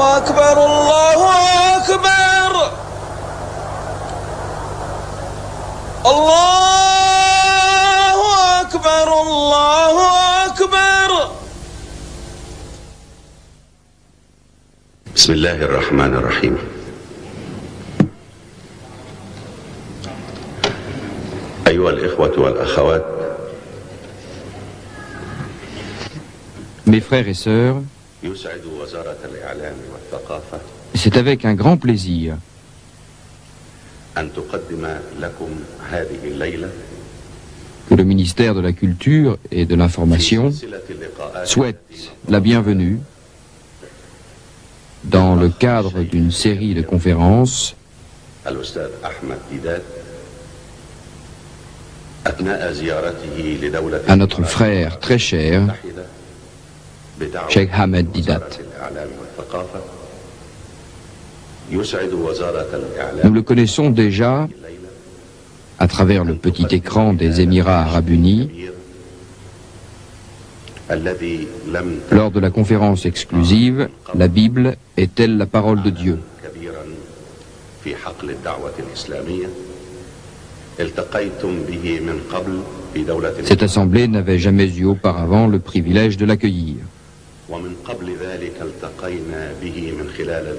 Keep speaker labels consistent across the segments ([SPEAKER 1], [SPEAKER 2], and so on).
[SPEAKER 1] أكبر الله أكبر الله أكبر الله أكبر.
[SPEAKER 2] بسم الله الرحمن الرحيم. أيها الإخوة والأخوات.
[SPEAKER 3] Mes frères et sœurs, c'est avec un grand plaisir que le ministère de la Culture et de l'Information souhaite la bienvenue dans le cadre d'une série de conférences à notre frère très cher, Cheikh Ahmed Deedat. Nous le connaissons déjà à travers le petit écran des Émirats Arabes Unis lors de la conférence exclusive « La Bible est-elle la parole de Dieu ?» Cette assemblée n'avait jamais eu auparavant le privilège de l'accueillir.
[SPEAKER 2] ومن قبل ذلك التقينا به من خلال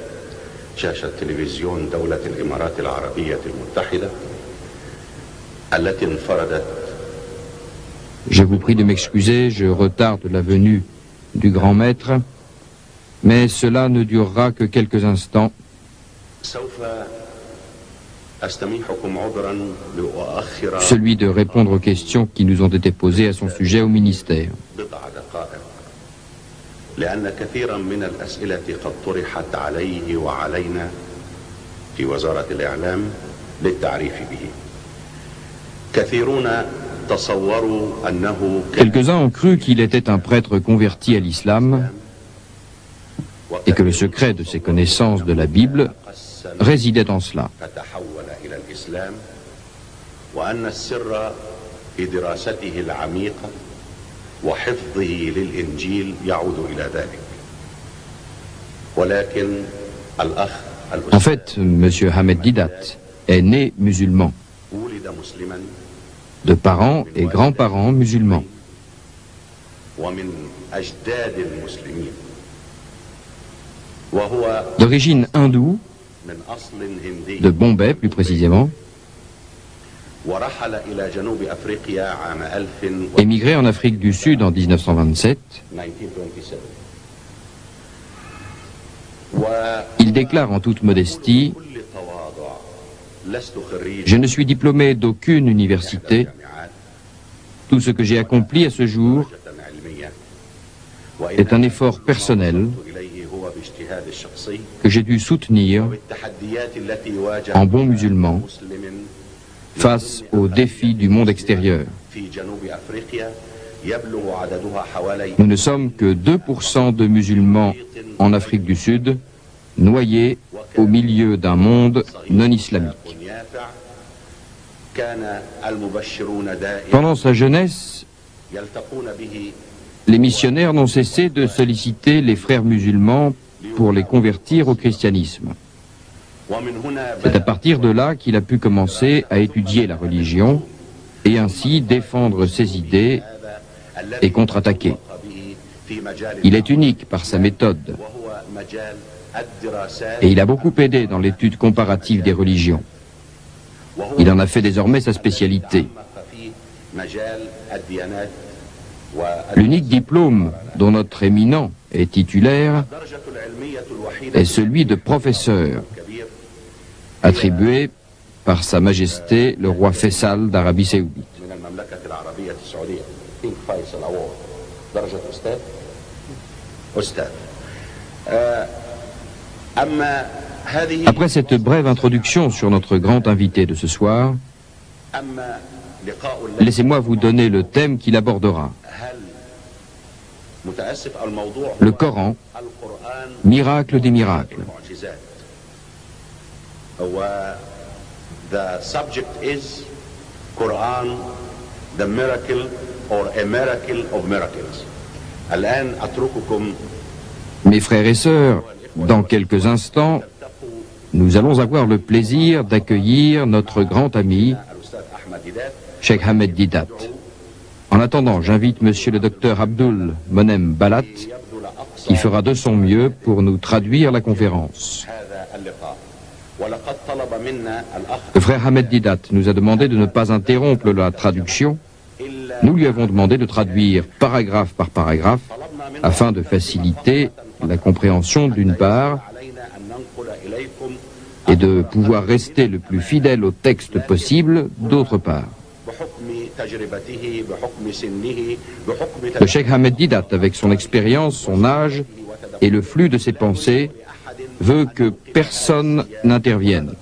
[SPEAKER 2] شاشة تلفزيون دولة الإمارات العربية المتحدة التي انفردت.
[SPEAKER 3] Je vous prie de m'excuser, je retarde la venue du grand maître, mais cela ne durera que quelques instants. Celui de répondre aux questions qui nous ont été posées à son sujet au ministère.
[SPEAKER 2] لأن كثيرا من الأسئلة قد طرحت عليه وعلينا في وزارة الإعلام للتعريف به. كثيرون تصوروا أنه
[SPEAKER 3] Quelques-uns ont cru qu'il était un prêtre converti à l'islam et que le secret de ses connaissances de la Bible résidait en cela.
[SPEAKER 2] فتحول إلى الإسلام وأن السر في دراسته العميقة وحفظه للإنجيل يعود إلى ذلك. ولكن الأخ
[SPEAKER 3] En fait, M. Ahmed Deedat est né musulman,
[SPEAKER 2] ولد مسلما
[SPEAKER 3] de parents et grands-parents musulmans.
[SPEAKER 2] ومن أجداد المسلمين وهو
[SPEAKER 3] D'origine hindoue,
[SPEAKER 2] من أصل هندي
[SPEAKER 3] de Bombay plus précisément,
[SPEAKER 2] ورحل إلى جنوب أفريقيا عام
[SPEAKER 3] émigré en Afrique du Sud en 1927.
[SPEAKER 2] 1927.
[SPEAKER 3] Il déclare en toute modestie
[SPEAKER 2] وكل تواضع لست خريج
[SPEAKER 3] « Je ne suis diplômé d'aucune université. Tout ce que j'ai accompli à ce jour
[SPEAKER 2] علمية
[SPEAKER 3] est un effort personnel
[SPEAKER 2] إليه هو باجتهاد الشخصي
[SPEAKER 3] que j'ai dû soutenir
[SPEAKER 2] بالتحديات التي واجه
[SPEAKER 3] en bon musulman
[SPEAKER 2] مسلم
[SPEAKER 3] face aux défis du monde extérieur.
[SPEAKER 2] في جنوب أفريقيا يبلغ عددها حوالي
[SPEAKER 3] Nous ne sommes que 2% de musulmans en Afrique du Sud, noyés au milieu d'un monde non islamique.
[SPEAKER 2] يافع. كان المبشرون دائما
[SPEAKER 3] Pendant sa jeunesse,
[SPEAKER 2] يلتقون به
[SPEAKER 3] les missionnaires n'ont cessé de solliciter les frères musulmans pour les convertir au christianisme.
[SPEAKER 2] ومن هنا
[SPEAKER 3] C'est à partir de là qu'il a pu commencer à étudier la religion et ainsi défendre ses idées et contre-attaquer. Il est unique par sa méthode
[SPEAKER 2] وهو مجال الدراسات
[SPEAKER 3] et il a beaucoup aidé dans l'étude comparative des religions. Il en a fait désormais sa spécialité.
[SPEAKER 2] في مجال الديانات
[SPEAKER 3] L'unique diplôme dont notre éminent est titulaire
[SPEAKER 2] والدرجة العلمية الوحيدة
[SPEAKER 3] est celui de professeur,
[SPEAKER 2] الكبير
[SPEAKER 3] attribué par Sa Majesté le roi Faisal d'Arabie Saoudite.
[SPEAKER 2] من المملكة العربية السعودية كينج فيصل أوورد درجة أستاذ أستاذ أما هذه
[SPEAKER 3] Après cette brève introduction sur notre grand invité de ce soir,
[SPEAKER 2] أما لقاء الليل
[SPEAKER 3] laissez-moi vous donner le thème qu'il abordera.
[SPEAKER 2] هل متأسف الموضوع
[SPEAKER 3] Le Coran,
[SPEAKER 2] القرآن
[SPEAKER 3] miracle des miracles.
[SPEAKER 2] المعجزات و the subject is Quran the miracle or a miracle of miracles. الآن أترككم
[SPEAKER 3] Mes frères et sœurs, dans quelques instants, nous allons avoir le plaisir d'accueillir notre grand ami, Cheikh Ahmed Deedat. En attendant, j'invite Monsieur le docteur Abdul Monem Balat, qui fera de son mieux pour nous traduire la conférence. Le frère Ahmed Deedat nous a demandé de ne pas interrompre la traduction. Nous lui avons demandé de traduire paragraphe par paragraphe afin de faciliter la compréhension d'une part et de pouvoir rester le plus fidèle au texte possible d'autre part. Le Cheikh Ahmed Deedat, avec son expérience, son âge et le flux de ses pensées, veut que personne n'intervienne.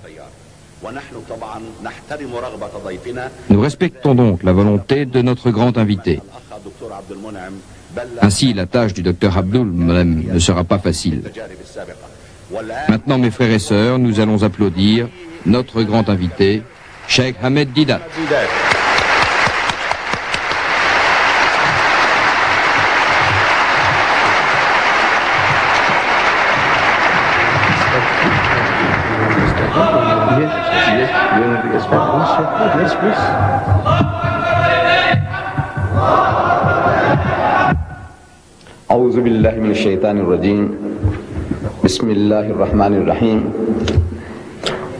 [SPEAKER 3] Nous respectons donc la volonté de notre grand invité. Ainsi, la tâche du docteur Abdul Monem ne sera pas facile. Maintenant, mes frères et sœurs, nous allons applaudir notre grand invité, Cheikh Ahmed Deedat.
[SPEAKER 4] أعوذ بالله من الشيطان الرجيم بسم الله الرحمن الرحيم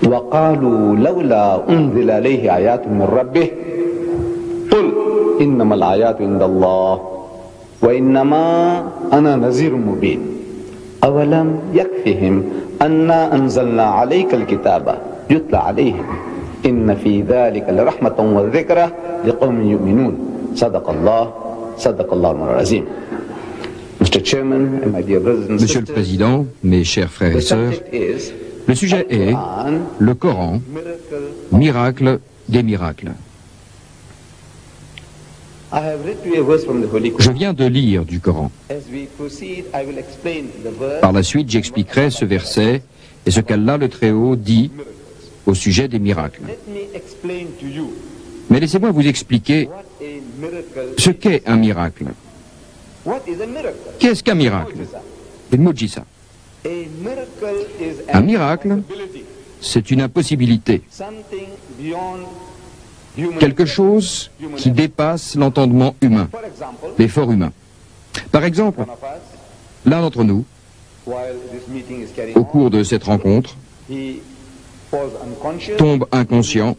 [SPEAKER 4] وقالوا لولا أنزل عليه آيات من ربه قل إنما الآيات عند الله وإنما أنا نذير مبين أولم يكفهم أنا أنزلنا عليك الكتاب يتلى عليهم إن في ذلك لرحمة وذكرى لقوم يؤمنون صدق الله العظيم.
[SPEAKER 3] Monsieur le Président, mes chers frères et sœurs, le sujet est le Coran, miracle des miracles. Je viens de lire du Coran. Par la suite, j'expliquerai ce verset et ce qu'Allah le Très-Haut dit au sujet des miracles. Mais laissez-moi vous expliquer ce qu'est un miracle. Qu'est-ce qu'un miracle? Un miracle, c'est une impossibilité. Quelque chose qui dépasse l'entendement humain, l'effort humain. Par exemple, l'un d'entre nous, au cours de cette rencontre, tombe inconscient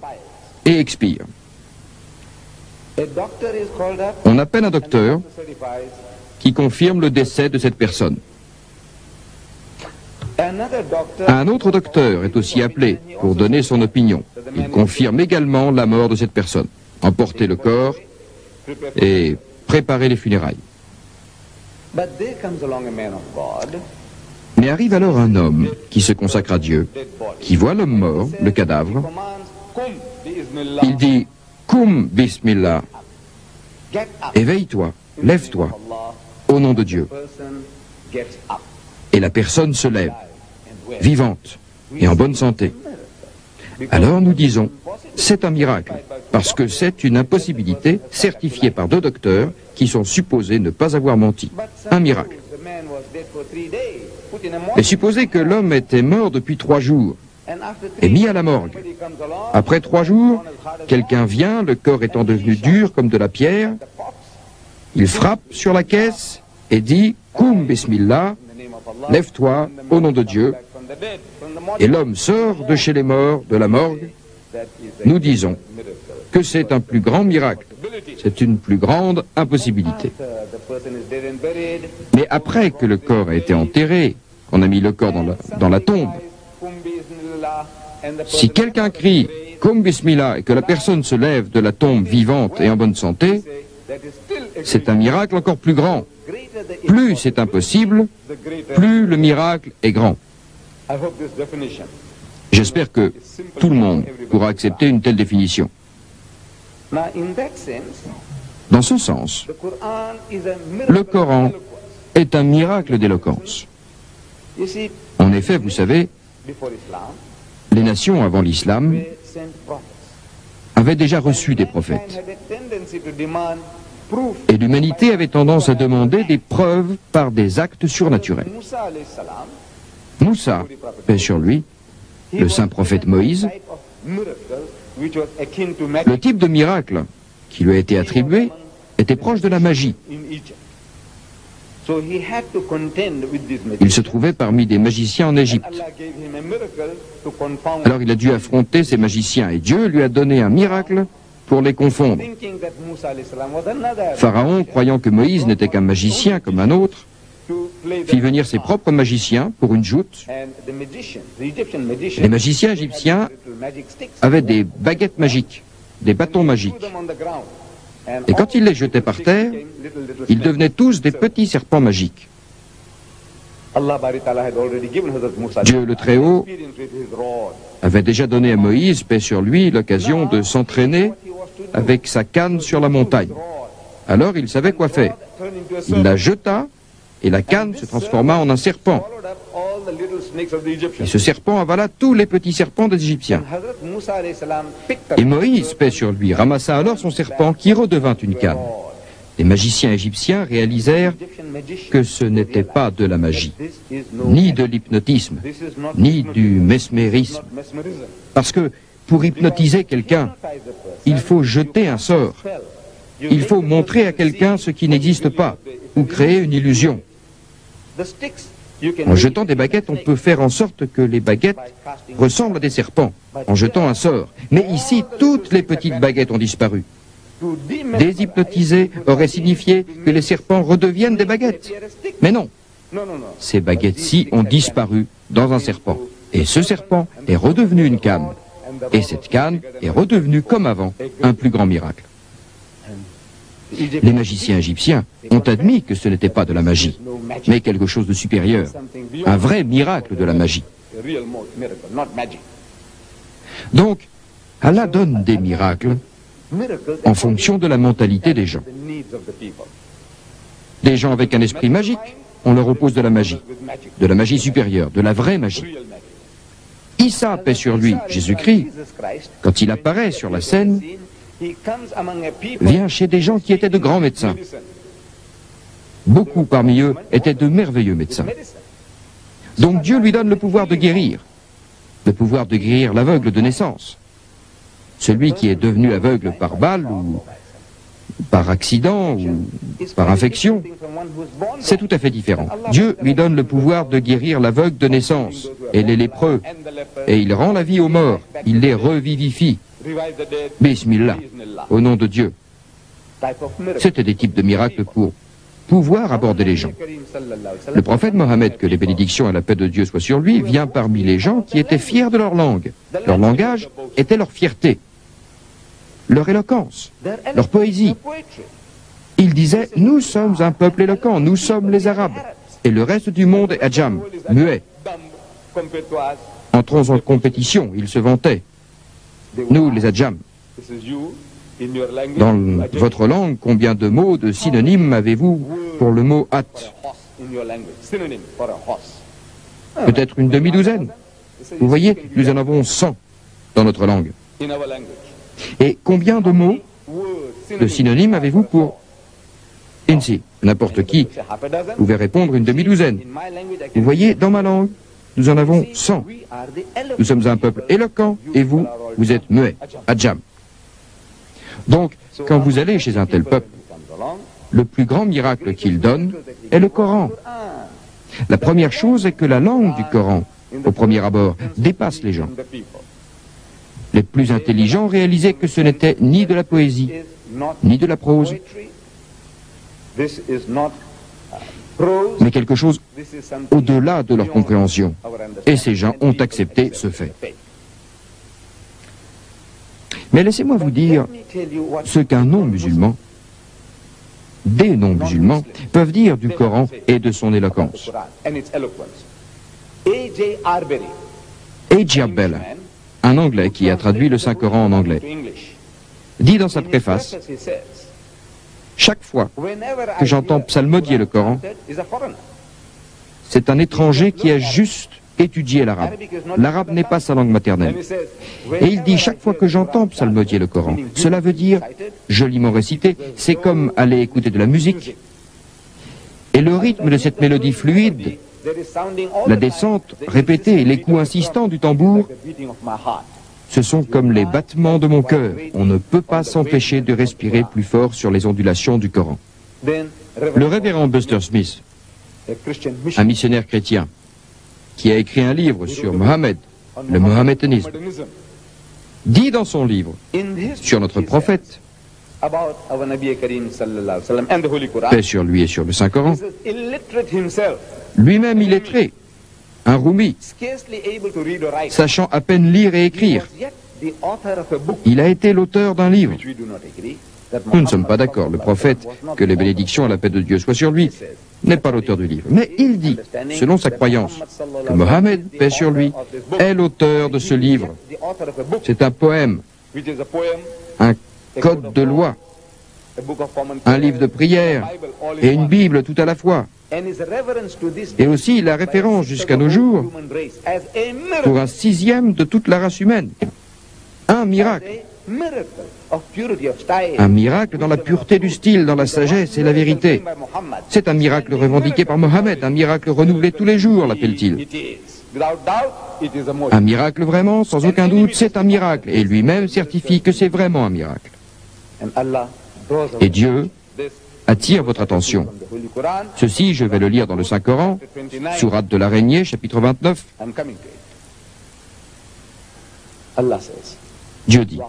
[SPEAKER 3] et expire. On appelle un docteur qui confirme le décès de cette personne. Un autre docteur est aussi appelé pour donner son opinion. Il confirme également la mort de cette personne, emporter le corps et préparer les funérailles. Mais arrive alors un homme qui se consacre à Dieu, qui voit l'homme mort, le cadavre. Il dit « Koum bismillah » éveille-toi, lève-toi, au nom de Dieu. Et la personne se lève, vivante et en bonne santé. Alors nous disons, c'est un miracle, parce que c'est une impossibilité certifiée par deux docteurs qui sont supposés ne pas avoir menti. Un miracle. Et supposez que l'homme était mort depuis 3 jours et mis à la morgue. Après 3 jours, quelqu'un vient, le corps étant devenu dur comme de la pierre, il frappe sur la caisse et dit « Koum bismillah » lève-toi au nom de Dieu, et l'homme sort de chez les morts, de la morgue. Nous disons que c'est un plus grand miracle, c'est une plus grande impossibilité. Mais après que le corps a été enterré, qu'on a mis le corps dans la tombe, si quelqu'un crie « Koum bismillah » et que la personne se lève de la tombe vivante et en bonne santé, c'est un miracle encore plus grand. Plus c'est impossible, plus le miracle est grand. J'espère que tout le monde pourra accepter une telle définition. Dans ce sens, le Coran est un miracle d'éloquence. En effet, vous savez, les nations avant l'islam avaient déjà reçu des prophètes. Et l'humanité avait tendance à demander des preuves par des actes surnaturels. Moussa, paix sur lui, le saint prophète Moïse, le type de miracle qui lui a été attribué était proche de la magie. Il se trouvait parmi des magiciens en Égypte. Alors il a dû affronter ces magiciens et Dieu lui a donné un miracle pour les confondre. Pharaon, croyant que Moïse n'était qu'un magicien comme un autre, fit venir ses propres magiciens pour une joute. Les magiciens égyptiens avaient des baguettes magiques, des bâtons magiques. Et quand ils les jetaient par terre, ils devenaient tous des petits serpents magiques. Dieu le Très-Haut avait déjà donné à Moïse, paix sur lui, l'occasion de s'entraîner avec sa canne sur la montagne. Alors il savait quoi faire. Il la jeta et la canne se transforma en un serpent. Et ce serpent avala tous les petits serpents des Égyptiens. Et Moïse, paix sur lui, ramassa alors son serpent qui redevint une canne. Les magiciens égyptiens réalisèrent que ce n'était pas de la magie, ni de l'hypnotisme, ni du mesmérisme. Parce que pour hypnotiser quelqu'un, il faut jeter un sort. Il faut montrer à quelqu'un ce qui n'existe pas, ou créer une illusion. En jetant des baguettes, on peut faire en sorte que les baguettes ressemblent à des serpents, en jetant un sort. Mais ici, toutes les petites baguettes ont disparu. Déshypnotiser aurait signifié que les serpents redeviennent des baguettes. Mais non, ces baguettes-ci ont disparu dans un serpent. Et ce serpent est redevenu une canne. Et cette canne est redevenue, comme avant, un plus grand miracle. Les magiciens égyptiens ont admis que ce n'était pas de la magie, mais quelque chose de supérieur, un vrai miracle de la magie. Donc, Allah donne des miracles en fonction de la mentalité des gens. Des gens avec un esprit magique, on leur oppose de la magie supérieure, de la vraie magie. Issa, paix sur lui, Jésus-Christ, quand il apparaît sur la scène, vient chez des gens qui étaient de grands médecins. Beaucoup parmi eux étaient de merveilleux médecins. Donc Dieu lui donne le pouvoir de guérir l'aveugle de naissance. Celui qui est devenu aveugle par balle ou par accident ou par infection, c'est tout à fait différent. Dieu lui donne le pouvoir de guérir l'aveugle de naissance et les lépreux, et il rend la vie aux morts, il les revivifie. Bismillah, au nom de Dieu. C'était des types de miracles pour pouvoir aborder les gens. Le prophète Mohammed, que les bénédictions et la paix de Dieu soient sur lui, vient parmi les gens qui étaient fiers de leur langue. Leur langage était leur fierté, leur éloquence, leur poésie. Il disait, nous sommes un peuple éloquent, nous sommes les Arabes, et le reste du monde est adjam, muet. Entrons en compétition, ils se vantaient. Nous, les adjam. Dans votre langue, combien de mots, de synonymes avez-vous pour le mot at? Peut-être une demi-douzaine. Vous voyez, nous en avons 100 dans notre langue. Et combien de mots, de synonymes avez-vous pour insi? N'importe qui pouvait répondre une demi-douzaine. Vous voyez, dans ma langue, nous en avons 100. Nous sommes un peuple éloquent et vous, vous êtes muet, adjam. Donc, quand vous allez chez un tel peuple, le plus grand miracle qu'il donne est le Coran. La première chose est que la langue du Coran, au premier abord, dépasse les gens. Les plus intelligents réalisaient que ce n'était ni de la poésie, ni de la prose, mais quelque chose au-delà de leur compréhension. Et ces gens ont accepté ce fait. Mais laissez-moi vous dire ce qu'un non-musulman, des non-musulmans, peuvent dire du Coran et de son éloquence. A.J. Bell, un Anglais qui a traduit le Saint-Coran en anglais, dit dans sa préface, « Chaque fois que j'entends psalmodier le Coran, c'est un étranger qui a juste étudié l'arabe. L'arabe n'est pas sa langue maternelle. Et il dit, chaque fois que j'entends psalmodier le Coran, cela veut dire, joliment récité, c'est comme aller écouter de la musique. Et le rythme de cette mélodie fluide La descente répétée et les coups insistants du tambour, ce sont comme les battements de mon cœur. On ne peut pas s'empêcher de respirer plus fort sur les ondulations du Coran. Le révérend Buster Smith, un missionnaire chrétien, qui a écrit un livre sur Mohammed, le mohammédanisme, dit dans son livre sur notre prophète, paix sur lui et sur le Saint-Coran, lui-même illettré, un roumi, sachant à peine lire et écrire, il a été l'auteur d'un livre. Nous ne sommes pas d'accord. Le prophète, que les bénédictions et la paix de Dieu soient sur lui, n'est pas l'auteur du livre. Mais il dit, selon sa croyance, que Mohammed, paix sur lui, est l'auteur de ce livre. C'est un poème, un code de loi, un livre de prière et une Bible tout à la fois. Et aussi la référence jusqu'à nos jours pour un 6e de toute la race humaine. Un miracle. Un miracle dans la pureté du style, dans la sagesse et la vérité. C'est un miracle revendiqué par Mohammed, un miracle renouvelé tous les jours, l'appelle-t-il. Un miracle vraiment, sans aucun doute, c'est un miracle. Et lui-même certifie que c'est vraiment un miracle. Et Dieu attire votre attention. Ceci, je vais le lire dans le Saint-Coran, sourate de l'araignée, chapitre 29. Dieu dit,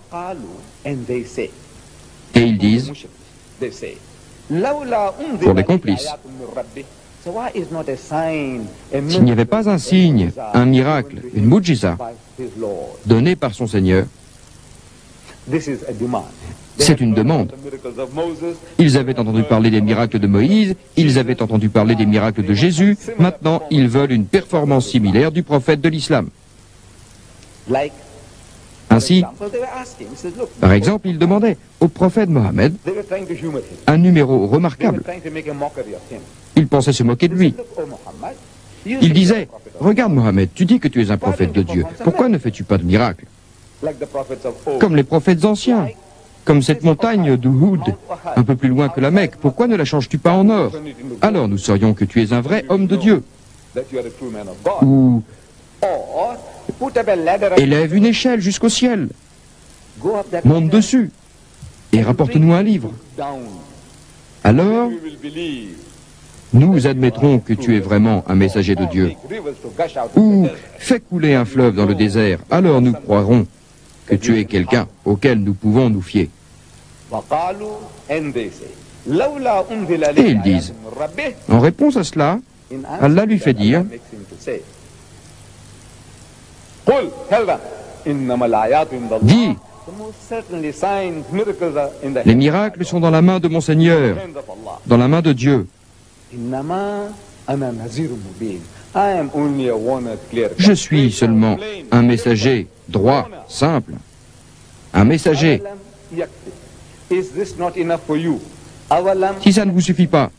[SPEAKER 3] et ils disent, pour les complices, s'il n'y avait pas un signe, un miracle, une mujiza, donné par son Seigneur, c'est une demande. Ils avaient entendu parler des miracles de Moïse, ils avaient entendu parler des miracles de Jésus, maintenant ils veulent une performance similaire du prophète de l'islam. Ainsi, par exemple, ils demandaient au prophète Mohammed un numéro remarquable. Ils pensaient se moquer de lui. Ils disaient, regarde Mohammed, tu dis que tu es un prophète de Dieu, pourquoi ne fais-tu pas de miracle? Comme les prophètes anciens, comme cette montagne d'Uhud, un peu plus loin que la Mecque, pourquoi ne la changes-tu pas en or? Alors nous saurions que tu es un vrai homme de Dieu. Ou élève une échelle jusqu'au ciel, monte dessus et rapporte-nous un livre. Alors, nous admettrons que tu es vraiment un messager de Dieu. Ou fais couler un fleuve dans le désert, alors nous croirons que tu es quelqu'un auquel nous pouvons nous fier. Et ils disent, en réponse à cela, Allah lui fait dire, dis, les miracles sont dans la main de mon Seigneur, dans la main de Dieu. Je suis seulement un messager droit, simple, un messager. Si ça ne vous suffit pas,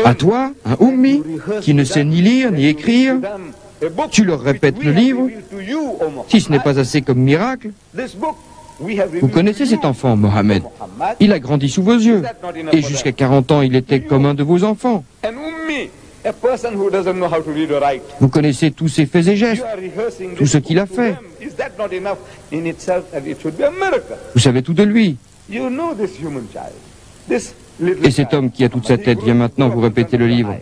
[SPEAKER 3] à toi, un ummi, qui ne sait ni lire ni écrire, tu leur répètes le livre. Si ce n'est pas assez comme miracle, vous connaissez cet enfant, Mohammed. Il a grandi sous vos yeux. Et jusqu'à 40 ans, il était comme un de vos enfants. Vous connaissez tous ses faits et gestes, tout ce qu'il a fait. Vous savez tout de lui. Et cet homme qui a toute sa tête vient maintenant vous répéter le livre.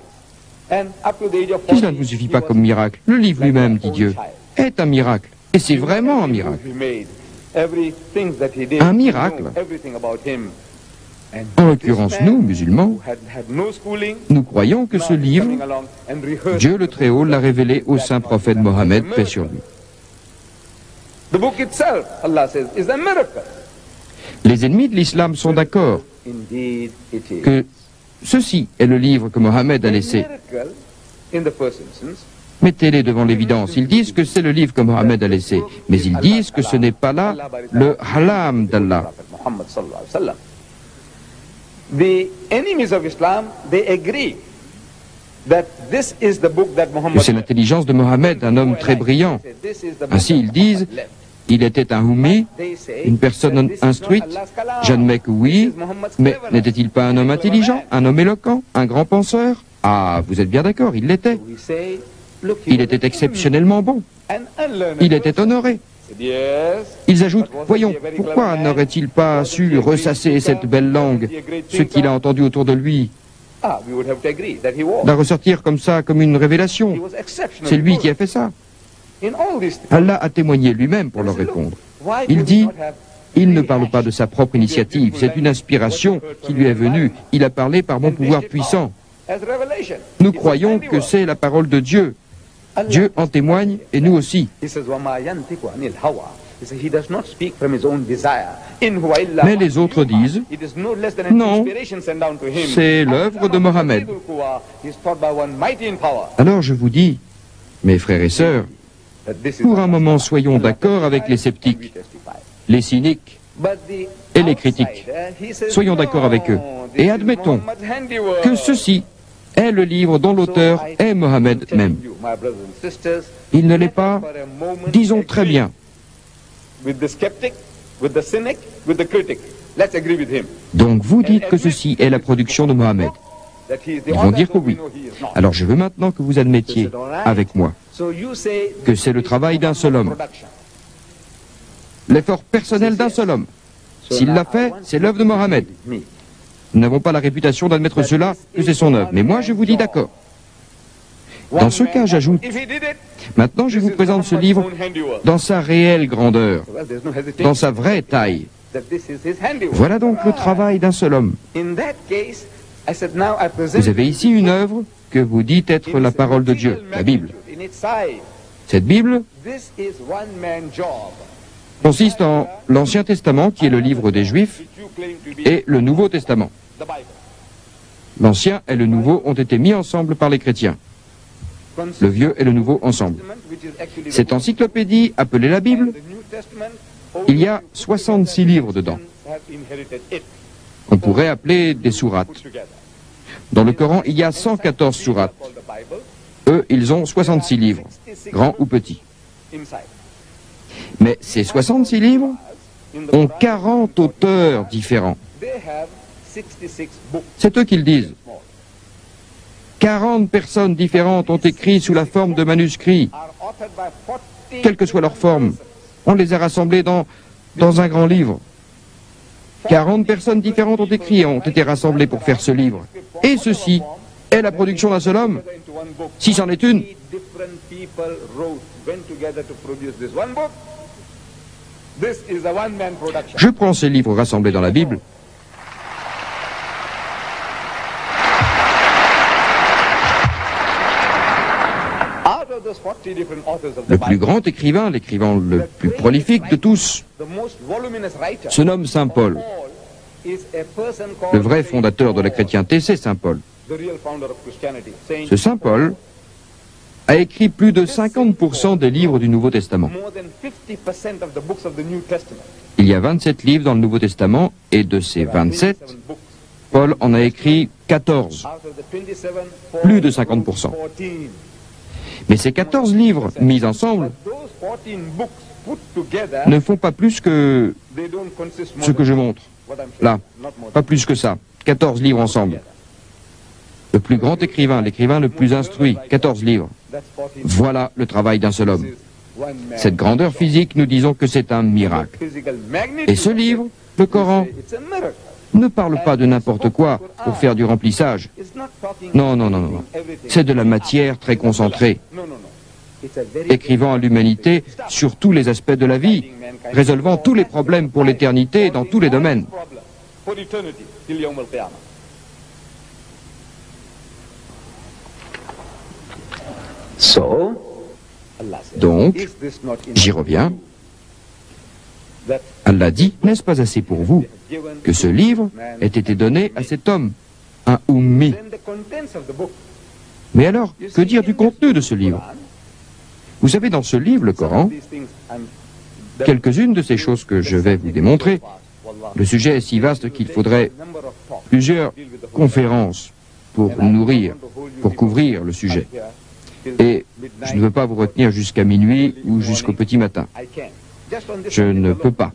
[SPEAKER 3] Si cela ne vous suffit pas comme miracle, le livre lui-même, dit Dieu, est un miracle. Et c'est vraiment un miracle. Un miracle. En l'occurrence, nous, musulmans, nous croyons que ce livre, Dieu le Très-Haut l'a révélé au saint prophète Mohammed, paix sur lui. Les ennemis de l'islam sont d'accord que ceci est le livre que Mohammed a laissé. Mettez-les devant l'évidence. Ils disent que c'est le livre que Mohammed a laissé, mais ils disent que ce n'est pas là le halam d'Allah. C'est l'intelligence de Mohammed, un homme très brillant. Ainsi, ils disent il était un Ummi, une personne instruite. J'admets que oui, mais n'était-il pas un homme intelligent, un homme éloquent, un grand penseur? Ah, vous êtes bien d'accord, il l'était. Il était exceptionnellement bon. Il était honoré. Ils ajoutent, voyons, pourquoi n'aurait-il pas su ressasser cette belle langue, ce qu'il a entendu autour de lui, la ressortir comme ça, comme une révélation? C'est lui qui a fait ça. Allah a témoigné lui-même pour leur répondre. Il dit, il ne parle pas de sa propre initiative, c'est une inspiration qui lui est venue. Il a parlé par mon pouvoir puissant. Nous croyons que c'est la parole de Dieu. Dieu en témoigne et nous aussi. Mais les autres disent, non, c'est l'œuvre de Mohammed. Alors je vous dis, mes frères et sœurs, pour un moment soyons d'accord avec les sceptiques, les cyniques et les critiques. Soyons d'accord avec eux et admettons que ceci est le livre dont l'auteur est Mohammed même. Il ne l'est pas, disons très bien. Donc vous dites que ceci est la production de Mohammed. Ils vont dire que oui. Alors je veux maintenant que vous admettiez avec moi que c'est le travail d'un seul homme. L'effort personnel d'un seul homme. S'il l'a fait, c'est l'œuvre de Mohammed. Nous n'avons pas la réputation d'admettre cela, que c'est son œuvre. Mais moi, je vous dis d'accord. Dans ce cas, j'ajoute, maintenant je vous présente ce livre dans sa réelle grandeur, dans sa vraie taille. Voilà donc le travail d'un seul homme. Vous avez ici une œuvre que vous dites être la parole de Dieu, la Bible. Cette Bible consiste en l'Ancien Testament, qui est le livre des Juifs, et le Nouveau Testament. L'Ancien et le Nouveau ont été mis ensemble par les chrétiens. Le Vieux et le Nouveau ensemble. Cette encyclopédie, appelée la Bible, il y a 66 livres dedans. On pourrait appeler des sourates. Dans le Coran, il y a 114 sourates. Eux, ils ont 66 livres, grands ou petits. Mais ces 66 livres ont 40 auteurs différents. C'est eux qui le disent. 40 personnes différentes ont écrit sous la forme de manuscrits. Quelle que soit leur forme, on les a rassemblés dans un grand livre. 40 personnes différentes ont écrit et ont été rassemblées pour faire ce livre. Et ceci est la production d'un seul homme. Si c'en est une, je prends ces livres rassemblés dans la Bible. Le plus grand écrivain, l'écrivain le plus prolifique de tous, se nomme Saint Paul. Le vrai fondateur de la chrétienté, c'est Saint Paul. Ce Saint Paul a écrit plus de 50% des livres du Nouveau Testament. Il y a 27 livres dans le Nouveau Testament, et de ces 27, Paul en a écrit 14, plus de 50%. Mais ces 14 livres mis ensemble ne font pas plus que ce que je montre. Là, pas plus que ça. 14 livres ensemble. Le plus grand écrivain, l'écrivain le plus instruit, 14 livres. Voilà le travail d'un seul homme. Cette grandeur physique, nous disons que c'est un miracle. Et ce livre, le Coran, ne parle pas de n'importe quoi pour faire du remplissage. Non, non, non, non. C'est de la matière très concentrée, écrivant à l'humanité sur tous les aspects de la vie, résolvant tous les problèmes pour l'éternité dans tous les domaines. Donc, j'y reviens. Allah dit, n'est-ce pas assez pour vous que ce livre ait été donné à cet homme, un Ummi? Mais alors, que dire du contenu de ce livre? Vous savez, dans ce livre, le Coran, quelques-unes de ces choses que je vais vous démontrer, le sujet est si vaste qu'il faudrait plusieurs conférences pour nourrir, pour couvrir le sujet. Et je ne veux pas vous retenir jusqu'à minuit ou jusqu'au petit matin. Je ne peux pas.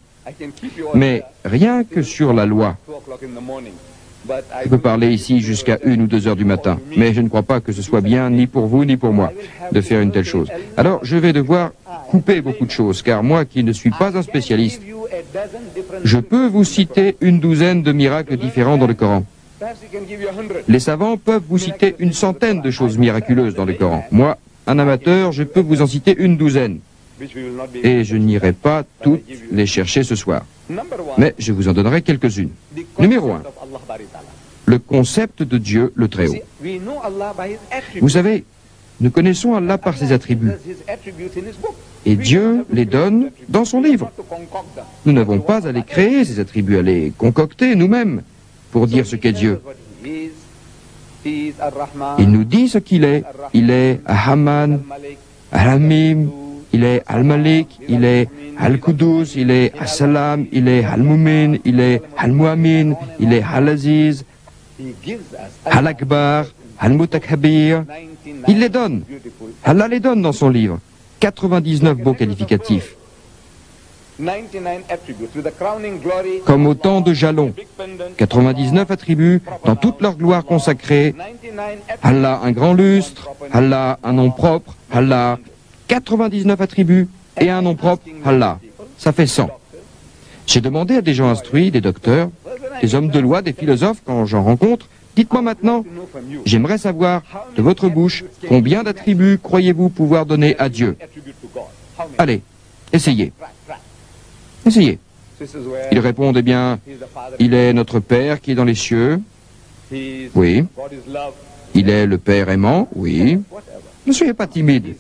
[SPEAKER 3] Mais rien que sur la loi, je peux parler ici jusqu'à 1 ou 2 heures du matin, mais je ne crois pas que ce soit bien, ni pour vous, ni pour moi, de faire une telle chose. Alors, je vais devoir couper beaucoup de choses, car moi, qui ne suis pas un spécialiste, je peux vous citer 12 de miracles différents dans le Coran. Les savants peuvent vous citer 100 de choses miraculeuses dans le Coran. Moi, un amateur, je peux vous en citer 12. Et je n'irai pas toutes les chercher ce soir. Mais je vous en donnerai quelques-unes. Numéro 1. Le concept de Dieu le Très-Haut. Vous savez, nous connaissons Allah par ses attributs. Et Dieu les donne dans son livre. Nous n'avons pas à les créer, ces attributs, à les concocter nous-mêmes pour dire ce qu'est Dieu. Il nous dit ce qu'il est. Il est Al-Rahman, Al-Hamim, il est Al-Malik, il est Al-Qudus, il est Al-Salam, il est Al-Mumin, il est Al-Mu'amin, il est Al-Aziz, Al-Akbar, Al-Mutakhabir. Il les donne. Allah les donne dans son livre. 99 beaux qualificatifs. Comme autant de jalons. 99 attributs dans toute leur gloire consacrée. Allah un grand lustre, Allah un nom propre, Allah 99 attributs et un nom propre, Allah. Ça fait 100. J'ai demandé à des gens instruits, des docteurs, des hommes de loi, des philosophes, quand j'en rencontre, dites-moi maintenant, j'aimerais savoir de votre bouche combien d'attributs croyez-vous pouvoir donner à Dieu. Allez, essayez. Essayez. Ils répondent, eh bien, il est notre Père qui est dans les cieux. Oui. Il est le Père aimant. Oui. Ne soyez pas timide.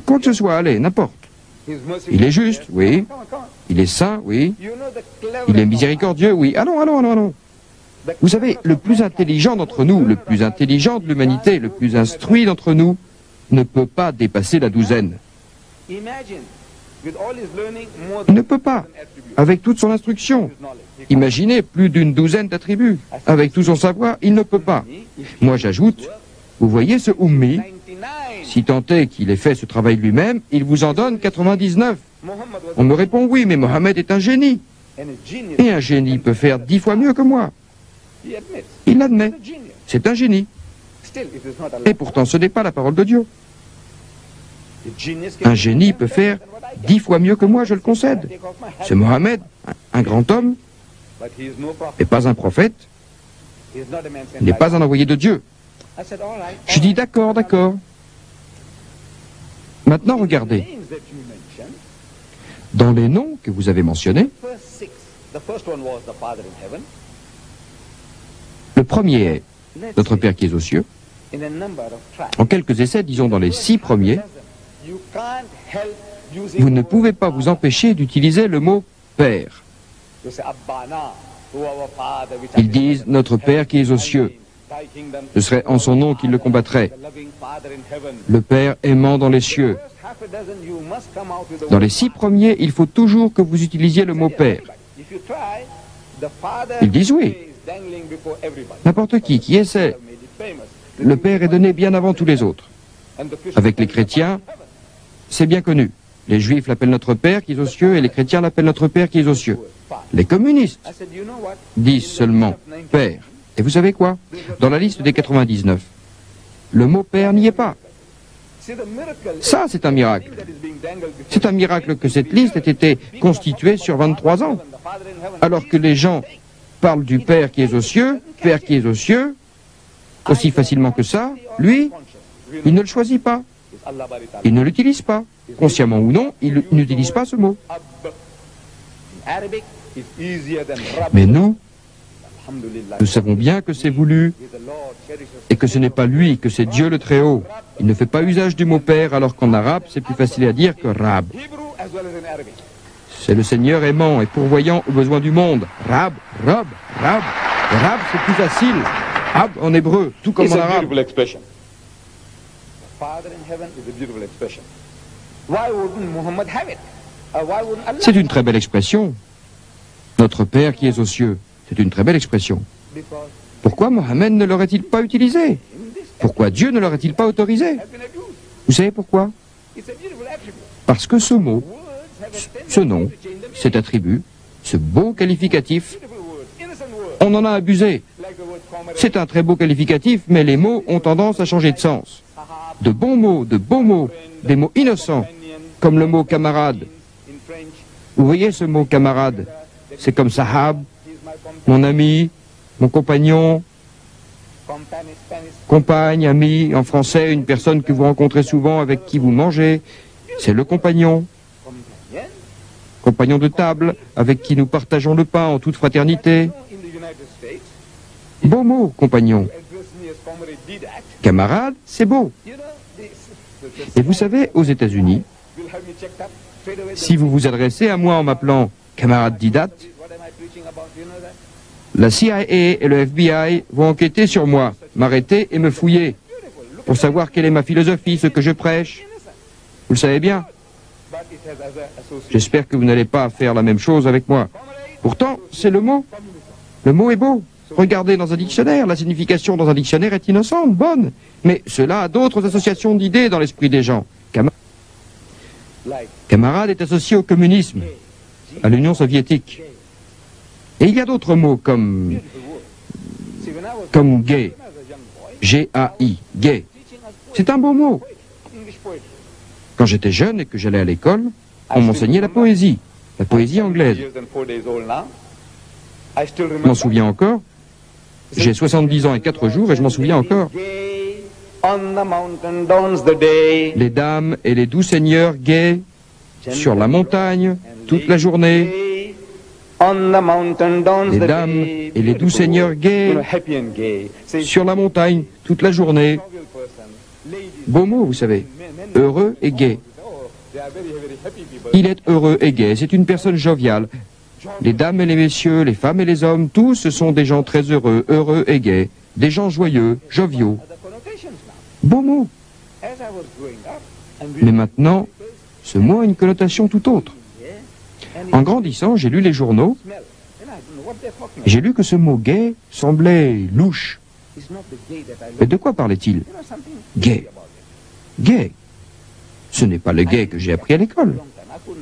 [SPEAKER 3] Quoi que ce soit, allez, n'importe. Il est juste, oui. Il est saint, oui. Il est miséricordieux, oui. Allons. Vous savez, le plus intelligent d'entre nous, le plus intelligent de l'humanité, le plus instruit d'entre nous, ne peut pas dépasser la 12. Il ne peut pas, avec toute son instruction. Imaginez plus d'12 d'attributs. Avec tout son savoir, il ne peut pas. Moi, j'ajoute, vous voyez ce Ummi, si tant est qu'il ait fait ce travail lui-même, il vous en donne 99. On me répond oui, mais Mohammed est un génie. Et un génie peut faire 10 fois mieux que moi. Il l'admet. C'est un génie. Et pourtant, ce n'est pas la parole de Dieu. Un génie peut faire 10 fois mieux que moi, je le concède. C'est Mohammed, un grand homme, et pas un prophète. Il n'est pas un envoyé de Dieu. Je dis d'accord. Maintenant, regardez. Dans les noms que vous avez mentionnés, le premier est notre Père qui est aux cieux. En quelques essais, disons dans les 6 premiers, vous ne pouvez pas vous empêcher d'utiliser le mot Père. Ils disent notre Père qui est aux cieux. Ce serait en son nom qu'ils le combattraient. Le Père aimant dans les cieux. Dans les 6 premiers, il faut toujours que vous utilisiez le mot Père. Ils disent oui. N'importe qui essaie. Le Père est donné bien avant tous les autres. Avec les chrétiens, c'est bien connu. Les Juifs l'appellent notre Père qui est aux cieux et les chrétiens l'appellent notre Père qui est aux cieux. Les communistes disent seulement Père. Et vous savez quoi? Dans la liste des 99, le mot Père n'y est pas. Ça, c'est un miracle. C'est un miracle que cette liste ait été constituée sur 23 ans. Alors que les gens parlent du Père qui est aux cieux, Père qui est aux cieux, aussi facilement que ça, lui, il ne le choisit pas. Il ne l'utilise pas. Consciemment ou non, il n'utilise pas ce mot. Mais nous savons bien que c'est voulu et que ce n'est pas lui, que c'est Dieu le Très-Haut. Il ne fait pas usage du mot Père, alors qu'en arabe, c'est plus facile à dire que Rab. C'est le Seigneur aimant et pourvoyant aux besoins du monde. Rab. Rab, c'est plus facile. Rab en hébreu, tout comme en arabe. C'est une très belle expression. Notre Père qui est aux cieux. C'est une très belle expression. Pourquoi Mohammed ne l'aurait-il pas utilisé? Pourquoi Dieu ne l'aurait-il pas autorisé? Vous savez pourquoi? Parce que ce mot ce nom, cet attribut, ce beau qualificatif, on en a abusé. C'est un très beau qualificatif, mais les mots ont tendance à changer de sens. De bons mots, de beaux mots, des mots innocents, comme le mot camarade. Vous voyez ce mot camarade? C'est comme sahab, mon ami, mon compagnon, compagne, ami, en français, une personne que vous rencontrez souvent, avec qui vous mangez, c'est le compagnon. Compagnon de table, avec qui nous partageons le pain en toute fraternité. Beau mot, compagnon. Camarade, c'est beau. Et vous savez, aux États-Unis, si vous vous adressez à moi en m'appelant camarade Didat, la CIA et le FBI vont enquêter sur moi, m'arrêter et me fouiller, pour savoir quelle est ma philosophie, ce que je prêche. Vous le savez bien. J'espère que vous n'allez pas faire la même chose avec moi. Pourtant, c'est le mot. Le mot est beau. Regardez dans un dictionnaire, la signification dans un dictionnaire est innocente, bonne. Mais cela a d'autres associations d'idées dans l'esprit des gens. Camarade est associé au communisme, à l'Union soviétique. Et il y a d'autres mots comme gay, G-A-I, gay. C'est un beau mot. Quand j'étais jeune et que j'allais à l'école, on m'enseignait la poésie anglaise. Je m'en souviens encore. J'ai 70 ans et 4 jours et je m'en souviens encore. Les dames et les doux seigneurs gays sur la montagne toute la journée. Les dames et les doux seigneurs gays sur la montagne toute la journée. Beau mot, vous savez. Heureux et gai. Il est heureux et gai. C'est une personne joviale. Les dames et les messieurs, les femmes et les hommes, tous ce sont des gens très heureux, heureux et gais. Des gens joyeux, joviaux. Beau mot. Mais maintenant, ce mot a une connotation tout autre. En grandissant, j'ai lu les journaux. J'ai lu que ce mot gay semblait louche. Mais de quoi parlait-il? Gay. Gay. Ce n'est pas le gay que j'ai appris à l'école.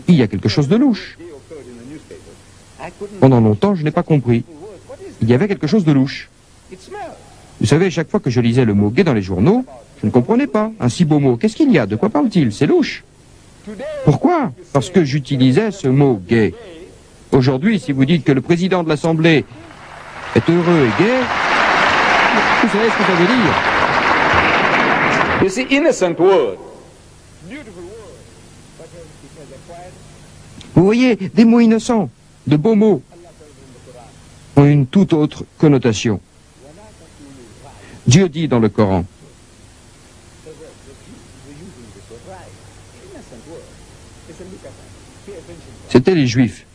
[SPEAKER 3] Il y a quelque chose de louche. Pendant longtemps, je n'ai pas compris. Il y avait quelque chose de louche. Vous savez, chaque fois que je lisais le mot gay dans les journaux, je ne comprenais pas. Un si beau mot, qu'est-ce qu'il y a? De quoi parle-t-il? C'est louche. Pourquoi? Parce que j'utilisais ce mot gay. Aujourd'hui, si vous dites que le président de l'Assemblée est heureux et gay, vous savez ce que ça veut dire?
[SPEAKER 4] You see, innocent word.
[SPEAKER 3] Vous voyez, des mots innocents, de beaux mots, ont une toute autre connotation. Dieu dit dans le Coran, c'était les Juifs.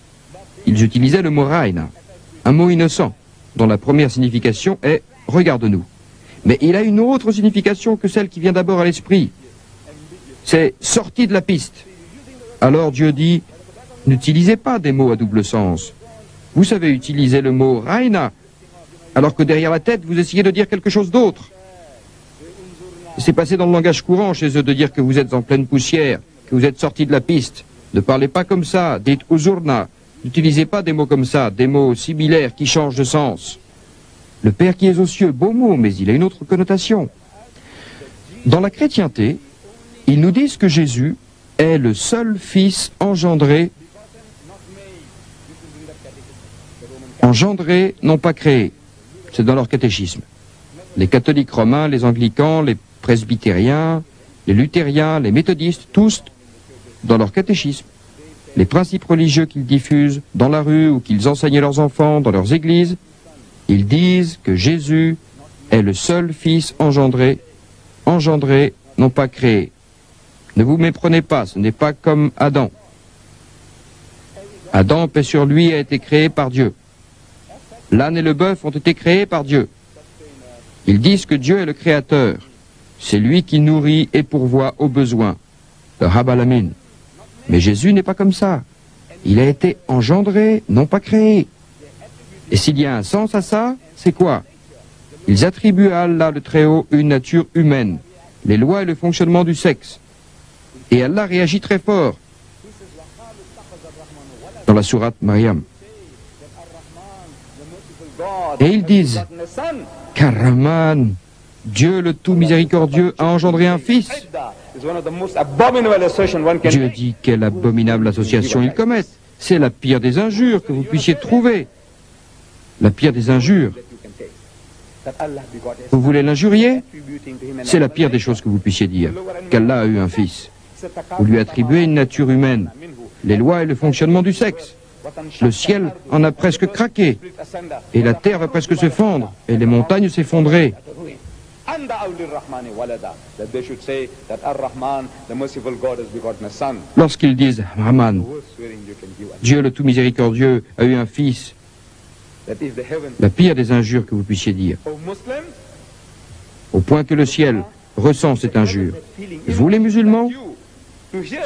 [SPEAKER 3] Ils utilisaient le mot Raïna, un mot innocent, dont la première signification est « regarde-nous ». Mais il a une autre signification que celle qui vient d'abord à l'esprit. C'est « sorti de la piste ». Alors Dieu dit « n'utilisez pas des mots à double sens. Vous savez utiliser le mot « Raïna », alors que derrière la tête, vous essayez de dire quelque chose d'autre. C'est passé dans le langage courant chez eux de dire que vous êtes en pleine poussière, que vous êtes sorti de la piste. Ne parlez pas comme ça, dites « uzurna ». N'utilisez pas des mots comme ça, des mots similaires qui changent de sens. Le Père qui est aux cieux, beau mot, mais il a une autre connotation. Dans la chrétienté, ils nous disent que Jésus est le seul Fils engendré, non pas créé. C'est dans leur catéchisme. Les catholiques romains, les anglicans, les presbytériens, les luthériens, les méthodistes, tous dans leur catéchisme. Les principes religieux qu'ils diffusent dans la rue ou qu'ils enseignent à leurs enfants dans leurs églises, ils disent que Jésus est le seul Fils engendré, non pas créé. Ne vous méprenez pas, ce n'est pas comme Adam. Adam, paix sur lui, a été créé par Dieu. L'âne et le bœuf ont été créés par Dieu. Ils disent que Dieu est le Créateur. C'est lui qui nourrit et pourvoit aux besoins. Le Rabbalamin. Mais Jésus n'est pas comme ça. Il a été engendré, non pas créé. Et s'il y a un sens à ça, c'est quoi? Ils attribuent à Allah le Très-Haut une nature humaine, les lois et le fonctionnement du sexe. Et Allah réagit très fort. la sourate Maryam. Et ils disent qu'Ar-Rahman, Dieu le tout miséricordieux, a engendré un fils. Dieu dit quelle abominable association ils commettent. C'est la pire des injures que vous puissiez trouver. La pire des injures. Vous voulez l'injurier? C'est la pire des choses que vous puissiez dire, qu'Allah a eu un fils. Vous lui attribuez une nature humaine, les lois et le fonctionnement du sexe. Le ciel en a presque craqué, et la terre va presque se fondre, et les montagnes s'effondrer. Lorsqu'ils disent Rahman, Dieu le tout miséricordieux a eu un fils, la pire des injures que vous puissiez dire, au point que le ciel ressent cette injure. Vous les musulmans,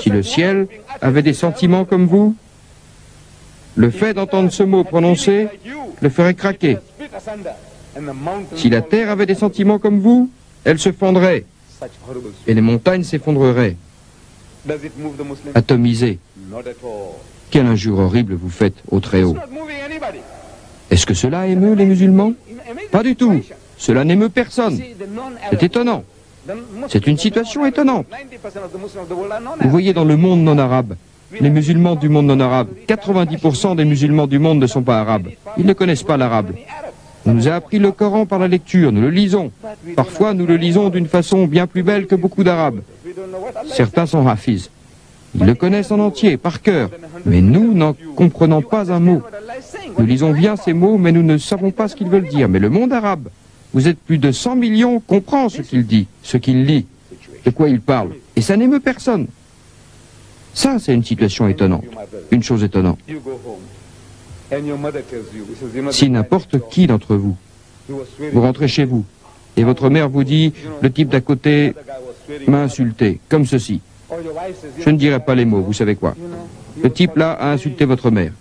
[SPEAKER 3] si le ciel avait des sentiments comme vous, le fait d'entendre ce mot prononcé le ferait craquer. Si la terre avait des sentiments comme vous, elle se fondrait et les montagnes s'effondreraient. Atomisées. Quelle injure horrible vous faites au Très-Haut. Est-ce que cela émeut les musulmans? Pas du tout. Cela n'émeut personne. C'est étonnant. C'est une situation étonnante. Vous voyez dans le monde non arabe, les musulmans du monde non arabe, 90% des musulmans du monde ne sont pas arabes. Ils ne connaissent pas l'arabe. On nous a appris le Coran par la lecture, nous le lisons. Parfois, nous le lisons d'une façon bien plus belle que beaucoup d'arabes. Certains sont hafiz. Ils le connaissent en entier, par cœur. Mais nous n'en comprenons pas un mot. Nous lisons bien ces mots, mais nous ne savons pas ce qu'ils veulent dire. Mais le monde arabe, vous êtes plus de 100 millions, comprend ce qu'il dit, ce qu'il lit, de quoi il parle. Et ça n'émeut personne. Ça, c'est une situation étonnante, une chose étonnante. Si n'importe qui d'entre vous, vous rentrez chez vous, et votre mère vous dit, le type d'à côté m'a insulté, comme ceci. Je ne dirai pas les mots, vous savez quoi. Le type là a insulté votre mère.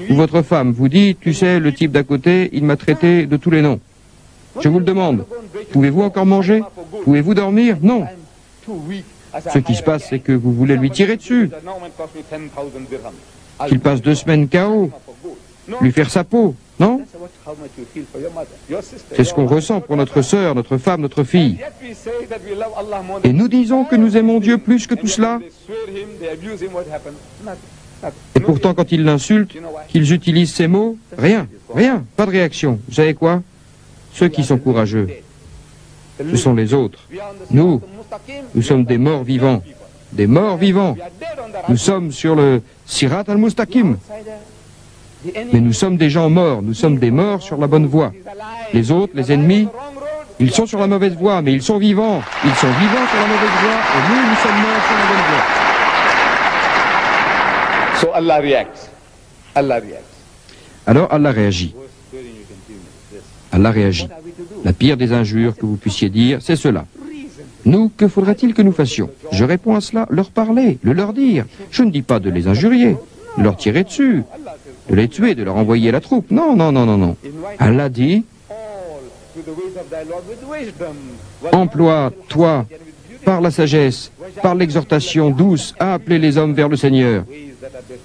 [SPEAKER 3] Ou votre femme vous dit, tu sais, le type d'à côté, il m'a traité de tous les noms. Je vous le demande, pouvez-vous encore manger? Pouvez-vous dormir? Non. Ce qui se passe, c'est que vous voulez lui tirer dessus. Qu'il passe 2 semaines KO, lui faire sa peau, non? C'est ce qu'on ressent pour notre sœur, notre femme, notre fille. Et nous disons que nous aimons Dieu plus que tout cela. Et pourtant, quand ils l'insultent, qu'ils utilisent ces mots, rien, pas de réaction. Vous savez quoi? Ceux qui sont courageux, ce sont les autres. Nous sommes des morts vivants. Des morts vivants. Nous sommes sur le Sirat al-Mustaqim. Mais nous sommes des gens morts, nous sommes des morts sur la bonne voie. Les autres, les ennemis, ils sont sur la mauvaise voie, mais ils sont vivants. Ils sont vivants sur la mauvaise voie, et nous sommes morts sur la bonne voie.
[SPEAKER 4] So Allah reacts. Allah reacts.
[SPEAKER 3] Alors Allah réagit. Allah réagit. La pire des injures que vous puissiez dire, c'est cela. Nous, que faudrait-il que nous fassions? Je réponds à cela, leur parler, le leur dire. Je ne dis pas de les injurier, de leur tirer dessus, de les tuer, de leur envoyer la troupe. Non, non, non, non, non. Allah dit, emploie, toi, par la sagesse, par l'exhortation douce, à appeler les hommes vers le Seigneur.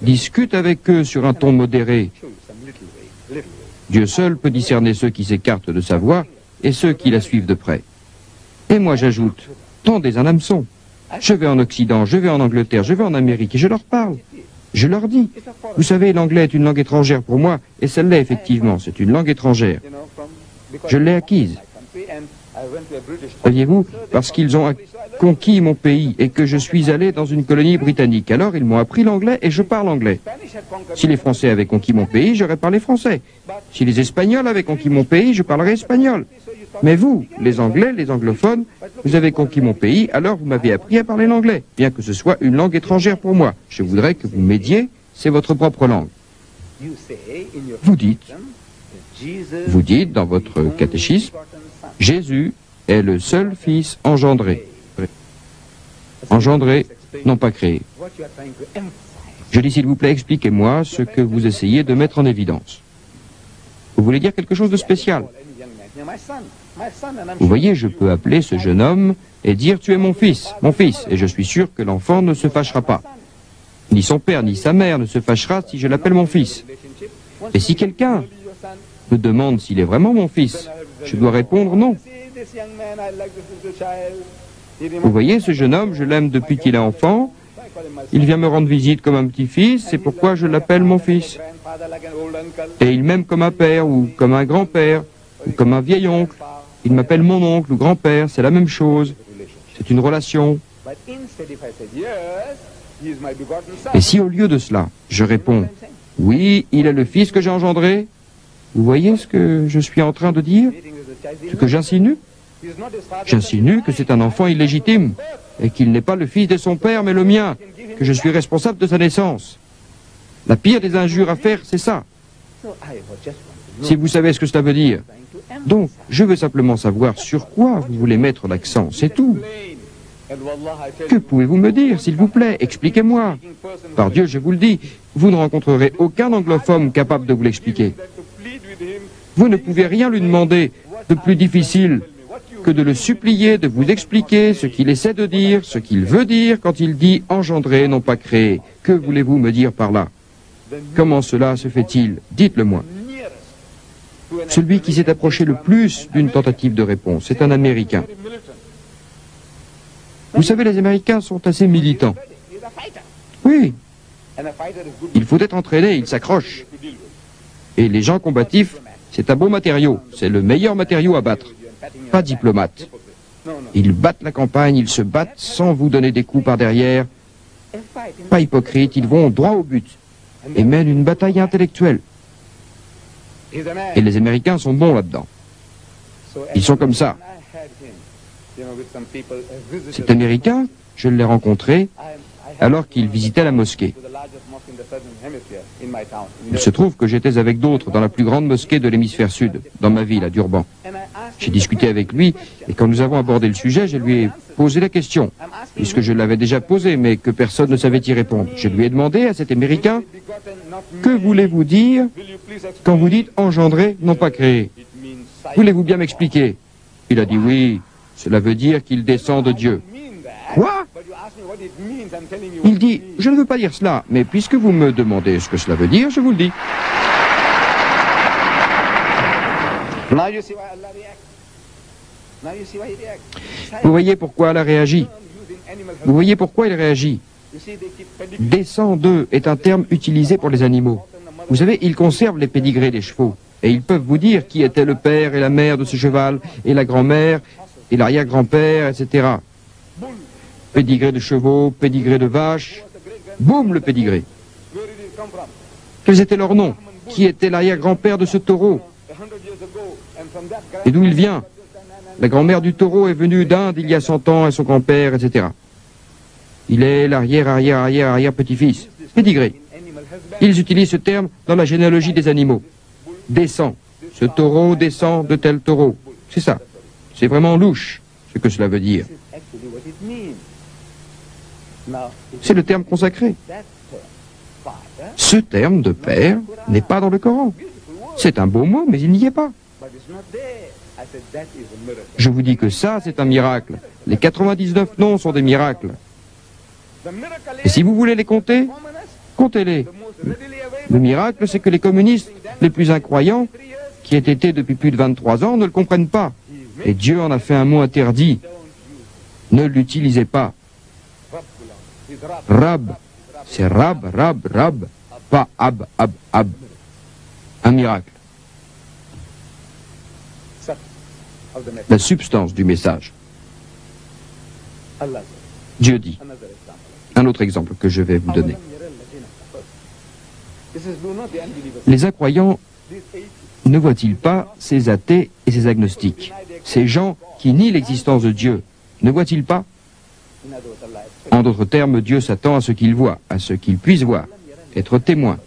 [SPEAKER 3] Discute avec eux sur un ton modéré. Dieu seul peut discerner ceux qui s'écartent de sa voie et ceux qui la suivent de près. Et moi j'ajoute, tendez un hameçon. Je vais en Occident, je vais en Angleterre, je vais en Amérique et je leur parle. Je leur dis, vous savez, l'anglais est une langue étrangère pour moi, et celle-là effectivement, c'est une langue étrangère. Je l'ai acquise. Saviez-vous, parce qu'ils ont conquis mon pays et que je suis allé dans une colonie britannique. Alors ils m'ont appris l'anglais et je parle anglais. Si les Français avaient conquis mon pays, j'aurais parlé français. Si les Espagnols avaient conquis mon pays, je parlerais espagnol. Mais vous, les Anglais, les anglophones, vous avez conquis mon pays, alors vous m'avez appris à parler l'anglais, bien que ce soit une langue étrangère pour moi. Je voudrais que vous m'aidiez, c'est votre propre langue. Vous dites dans votre catéchisme, Jésus est le seul Fils engendré. Engendré, non pas créé. Je dis, s'il vous plaît, expliquez-moi ce que vous essayez de mettre en évidence. Vous voulez dire quelque chose de spécial? Vous voyez, je peux appeler ce jeune homme et dire, tu es mon fils, et je suis sûr que l'enfant ne se fâchera pas. Ni son père ni sa mère ne se fâchera si je l'appelle mon fils. Et si quelqu'un me demande s'il est vraiment mon fils, je dois répondre non. Vous voyez, ce jeune homme, je l'aime depuis qu'il est enfant. Il vient me rendre visite comme un petit-fils, c'est pourquoi je l'appelle mon fils. Et il m'aime comme un père, ou comme un grand-père, ou comme un vieil oncle. Il m'appelle mon oncle ou grand-père, c'est la même chose. C'est une relation. Et si au lieu de cela, je réponds, oui, il est le fils que j'ai engendré, vous voyez ce que je suis en train de dire? Ce que j'insinue? J'insinue que c'est un enfant illégitime, et qu'il n'est pas le fils de son père, mais le mien, que je suis responsable de sa naissance. La pire des injures à faire, c'est ça. Si vous savez ce que cela veut dire. Donc, je veux simplement savoir sur quoi vous voulez mettre l'accent, c'est tout. Que pouvez-vous me dire, s'il vous plaît? Expliquez-moi. Par Dieu, je vous le dis, vous ne rencontrerez aucun anglophone capable de vous l'expliquer. Vous ne pouvez rien lui demander de plus difficile que de le supplier de vous expliquer ce qu'il essaie de dire, ce qu'il veut dire quand il dit engendrer, non pas créer. Que voulez-vous me dire par là? Comment cela se fait-il? Dites-le-moi. Celui qui s'est approché le plus d'une tentative de réponse, c'est un Américain. Vous savez, les Américains sont assez militants. Oui. Il faut être entraîné, ils s'accrochent. Et les gens combatifs, c'est un bon matériau. C'est le meilleur matériau à battre. Pas diplomate. Ils battent la campagne, ils se battent sans vous donner des coups par derrière. Pas hypocrites, ils vont droit au but. Et mènent une bataille intellectuelle. Et les Américains sont bons là-dedans. Ils sont comme ça. Cet Américain, je l'ai rencontré alors qu'il visitait la mosquée. Il se trouve que j'étais avec d'autres dans la plus grande mosquée de l'hémisphère sud, dans ma ville, à Durban. J'ai discuté avec lui, et quand nous avons abordé le sujet, je lui ai posé la question, puisque je l'avais déjà posée, mais que personne ne savait y répondre. Je lui ai demandé à cet Américain, que voulez-vous dire quand vous dites engendrer, non pas créer? Voulez-vous bien m'expliquer? Il a dit oui, cela veut dire qu'il descend de Dieu. Quoi? Il dit, je ne veux pas dire cela, mais puisque vous me demandez ce que cela veut dire, je vous le dis. Vous voyez pourquoi elle a réagi? Vous voyez pourquoi il réagit? Descend d'eux est un terme utilisé pour les animaux. Vous savez, ils conservent les pédigrés des chevaux. Et ils peuvent vous dire qui était le père et la mère de ce cheval, et la grand-mère, et l'arrière-grand-père, etc. Pédigré de chevaux, pédigré de vaches. Boum, le pédigré. Quels étaient leurs noms? Qui était l'arrière-grand-père de ce taureau? Et d'où il vient? La grand-mère du taureau est venue d'Inde il y a 100 ans, et son grand-père, etc. Il est l'arrière-petit-fils. Pédigré. Ils utilisent ce terme dans la généalogie des animaux. Descend. Ce taureau descend de tel taureau. C'est ça. C'est vraiment louche, ce que cela veut dire. C'est le terme consacré. Ce terme de père n'est pas dans le Coran. C'est un beau mot, mais il n'y est pas. Je vous dis que ça, c'est un miracle. Les 99 noms sont des miracles. Et si vous voulez les compter, comptez-les. Le miracle, c'est que les communistes les plus incroyants, qui aient été depuis plus de 23 ans, ne le comprennent pas. Et Dieu en a fait un mot interdit. Ne l'utilisez pas. Rab, c'est rab, pas ab. Un miracle. La substance du message. Dieu dit. Un autre exemple que je vais vous donner. Les incroyants ne voient-ils pas ces athées et ces agnostiques, ces gens qui nient l'existence de Dieu, ne voient-ils pas? En d'autres termes, Dieu s'attend à ce qu'il voit, à ce qu'il puisse voir, être témoin,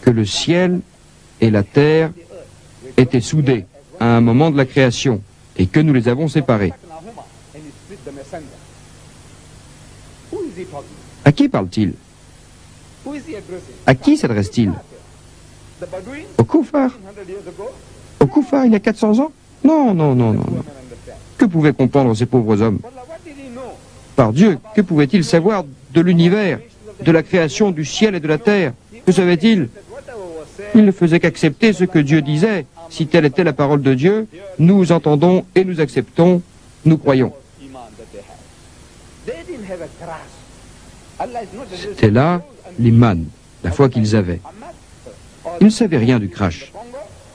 [SPEAKER 3] que le ciel et la terre étaient soudés à un moment de la création et que nous les avons séparés. À qui parle-t-il? À qui s'adresse-t-il? Au Koufar? Au Koufar il y a 400 ans? Non. Que pouvaient comprendre ces pauvres hommes? Par Dieu, que pouvaient-ils savoir de l'univers, de la création du ciel et de la terre. Que savait-il? Il ne faisait qu'accepter ce que Dieu disait. Si telle était la parole de Dieu, nous entendons et nous acceptons, nous croyons. C'était là l'iman, la foi qu'ils avaient. Ils ne savaient rien du crash.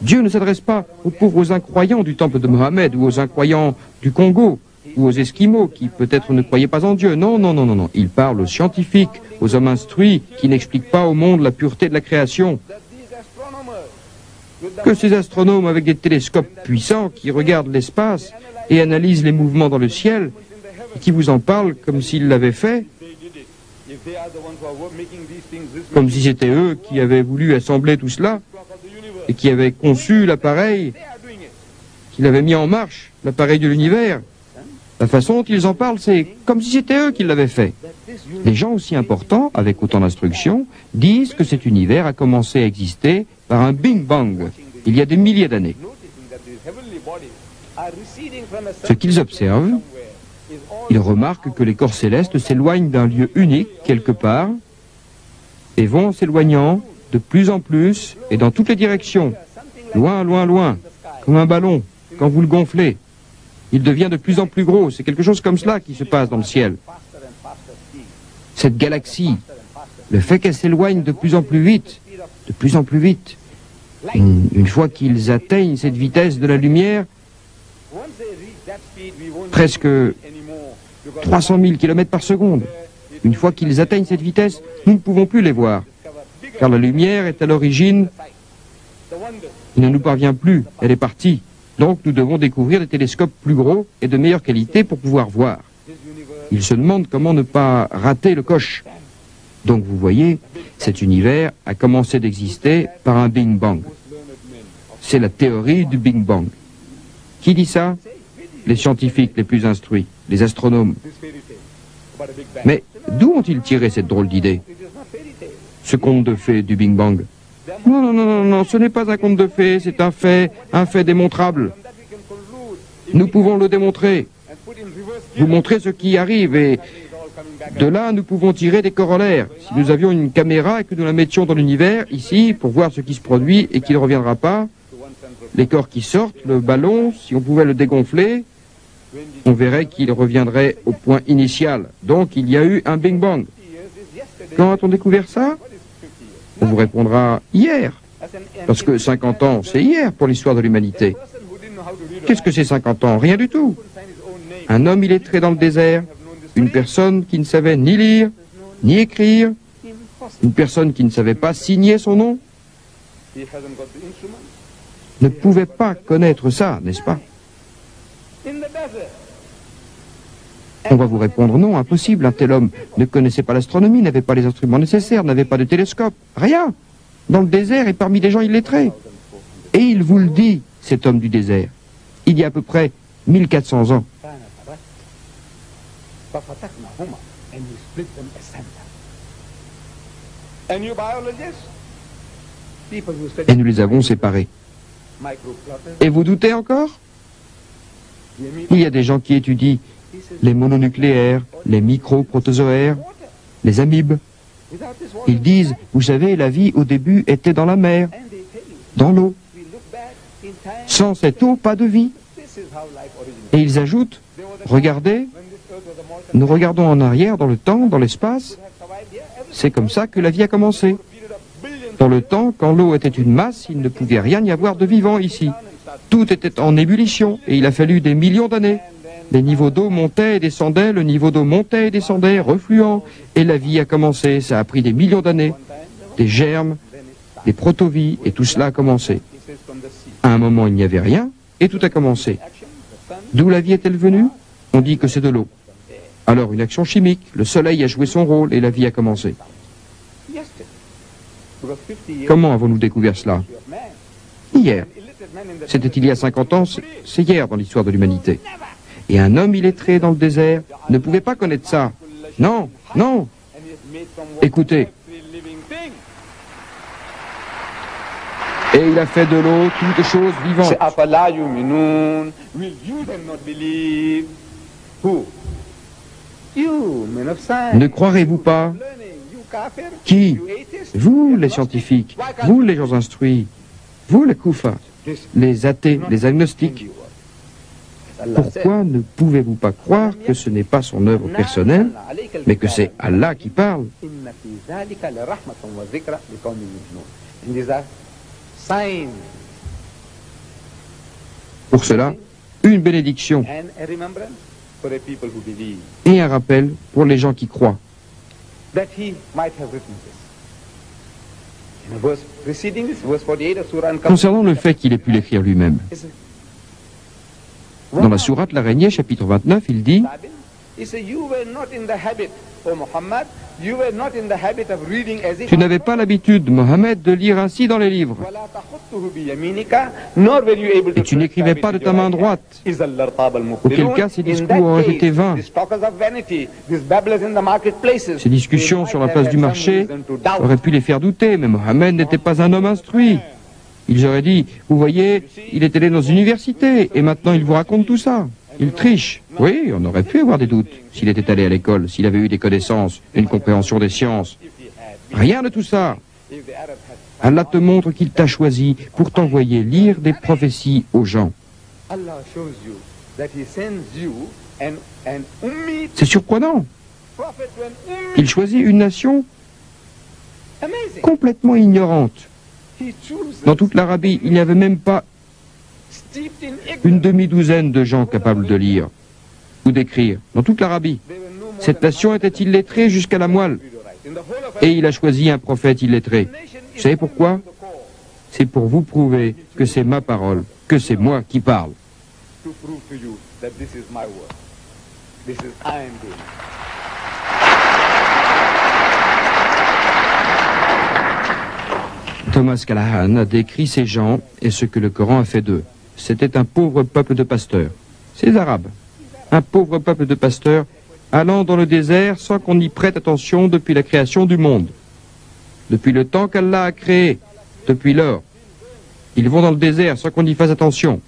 [SPEAKER 3] Dieu ne s'adresse pas aux pauvres incroyants du temple de Mohammed ou aux incroyants du Congo ou aux Esquimaux qui peut-être ne croyaient pas en Dieu. Non, non, non, non, non. Il parle aux scientifiques, aux hommes instruits qui n'expliquent pas au monde la pureté de la création. Que ces astronomes avec des télescopes puissants qui regardent l'espace et analysent les mouvements dans le ciel et qui vous en parlent comme s'ils l'avaient fait, comme si c'était eux qui avaient voulu assembler tout cela et qui avaient conçu l'appareil, qui l'avaient mis en marche, l'appareil de l'univers. La façon dont ils en parlent, c'est comme si c'était eux qui l'avaient fait. Les gens aussi importants, avec autant d'instructions, disent que cet univers a commencé à exister par un Big Bang, il y a des milliers d'années. Ce qu'ils observent, ils remarquent que les corps célestes s'éloignent d'un lieu unique, quelque part, et vont s'éloignant de plus en plus et dans toutes les directions, loin, loin, loin, comme un ballon, quand vous le gonflez. Il devient de plus en plus gros, c'est quelque chose comme cela qui se passe dans le ciel. Cette galaxie, le fait qu'elle s'éloigne de plus en plus vite, une fois qu'ils atteignent cette vitesse de la lumière, presque 300 000 km par seconde, une fois qu'ils atteignent cette vitesse, nous ne pouvons plus les voir, car la lumière est à l'origine, il ne nous parvient plus, elle est partie. Donc nous devons découvrir des télescopes plus gros et de meilleure qualité pour pouvoir voir. Ils se demandent comment ne pas rater le coche. Donc vous voyez, cet univers a commencé d'exister par un Big Bang. C'est la théorie du Big Bang. Qui dit ça? Les scientifiques les plus instruits, les astronomes. Mais d'où ont-ils tiré cette drôle d'idée? Ce conte de fées du Big Bang. Non, non, non, non, non, ce n'est pas un conte de fées, c'est un fait démontrable. Nous pouvons le démontrer. Vous montrer ce qui arrive et de là, nous pouvons tirer des corollaires. Si nous avions une caméra et que nous la mettions dans l'univers, ici, pour voir ce qui se produit et qui ne reviendra pas, les corps qui sortent, le ballon, si on pouvait le dégonfler, on verrait qu'il reviendrait au point initial. Donc, il y a eu un Big Bang. Quand a-t-on découvert ça? On vous répondra hier. Parce que 50 ans, c'est hier pour l'histoire de l'humanité. Qu'est-ce que c'est 50 ans? Rien du tout. Un homme illettré dans le désert, une personne qui ne savait ni lire, ni écrire, une personne qui ne savait pas signer son nom, ne pouvait pas connaître ça, n'est-ce pas? On va vous répondre non, impossible, un tel homme ne connaissait pas l'astronomie, n'avait pas les instruments nécessaires, n'avait pas de télescope, rien, dans le désert et parmi des gens illettrés. Et il vous le dit, cet homme du désert, il y a à peu près 1400 ans. Et nous les avons séparés. Et vous doutez encore? Il y a des gens qui étudient les mononucléaires, les micro-protozoaires, les amibes. Ils disent, vous savez, la vie au début était dans la mer, dans l'eau. Sans cette eau, pas de vie. Et ils ajoutent, regardez, nous regardons en arrière dans le temps, dans l'espace. C'est comme ça que la vie a commencé. Dans le temps, quand l'eau était une masse, il ne pouvait rien y avoir de vivant ici. Tout était en ébullition et il a fallu des millions d'années. Les niveaux d'eau montaient et descendaient, le niveau d'eau montait et descendait, refluant, et la vie a commencé. Ça a pris des millions d'années, des germes, des protovies, et tout cela a commencé. À un moment, il n'y avait rien, et tout a commencé. D'où la vie est-elle venue? On dit que c'est de l'eau. Alors, une action chimique, le soleil a joué son rôle, et la vie a commencé. Comment avons-nous découvert cela? Hier. C'était il y a 50 ans, c'est hier dans l'histoire de l'humanité. Et un homme illettré dans le désert ne pouvait pas connaître ça. Non, non. Écoutez. Et il a fait de l'eau toutes choses vivantes. Ne croirez-vous pas? Qui? Vous, les scientifiques, vous, les gens instruits, vous, les koufars, les athées, les agnostiques. Pourquoi ne pouvez-vous pas croire que ce n'est pas son œuvre personnelle, mais que c'est Allah qui parle? Pour cela, une bénédiction et un rappel pour les gens qui croient. Concernant le fait qu'il ait pu l'écrire lui-même, dans la sourate l'araignée, chapitre 29, il dit: tu n'avais pas l'habitude, Mohammed, de lire ainsi dans les livres. Et tu n'écrivais pas de ta main droite. Auquel cas, ces discours auraient été vains. Ces discussions sur la place du marché auraient pu les faire douter, mais Mohammed n'était pas un homme instruit. Ils auraient dit: vous voyez, il est allé dans une université, et maintenant il vous raconte tout ça. Il triche. Oui, on aurait pu avoir des doutes s'il était allé à l'école, s'il avait eu des connaissances, une compréhension des sciences. Rien de tout ça. Allah te montre qu'il t'a choisi pour t'envoyer lire des prophéties aux gens. C'est surprenant. Il choisit une nation complètement ignorante. Dans toute l'Arabie, il n'y avait même pas une demi-douzaine de gens capables de lire ou d'écrire. Dans toute l'Arabie, cette nation était illettrée jusqu'à la moelle. Et il a choisi un prophète illettré. Vous savez pourquoi? C'est pour vous prouver que c'est ma parole, que c'est moi qui parle. Thomas Callahan a décrit ces gens et ce que le Coran a fait d'eux. C'était un pauvre peuple de pasteurs. Ces Arabes. Un pauvre peuple de pasteurs allant dans le désert sans qu'on y prête attention depuis la création du monde. Depuis le temps qu'Allah a créé, depuis lors. Ils vont dans le désert sans qu'on y fasse attention.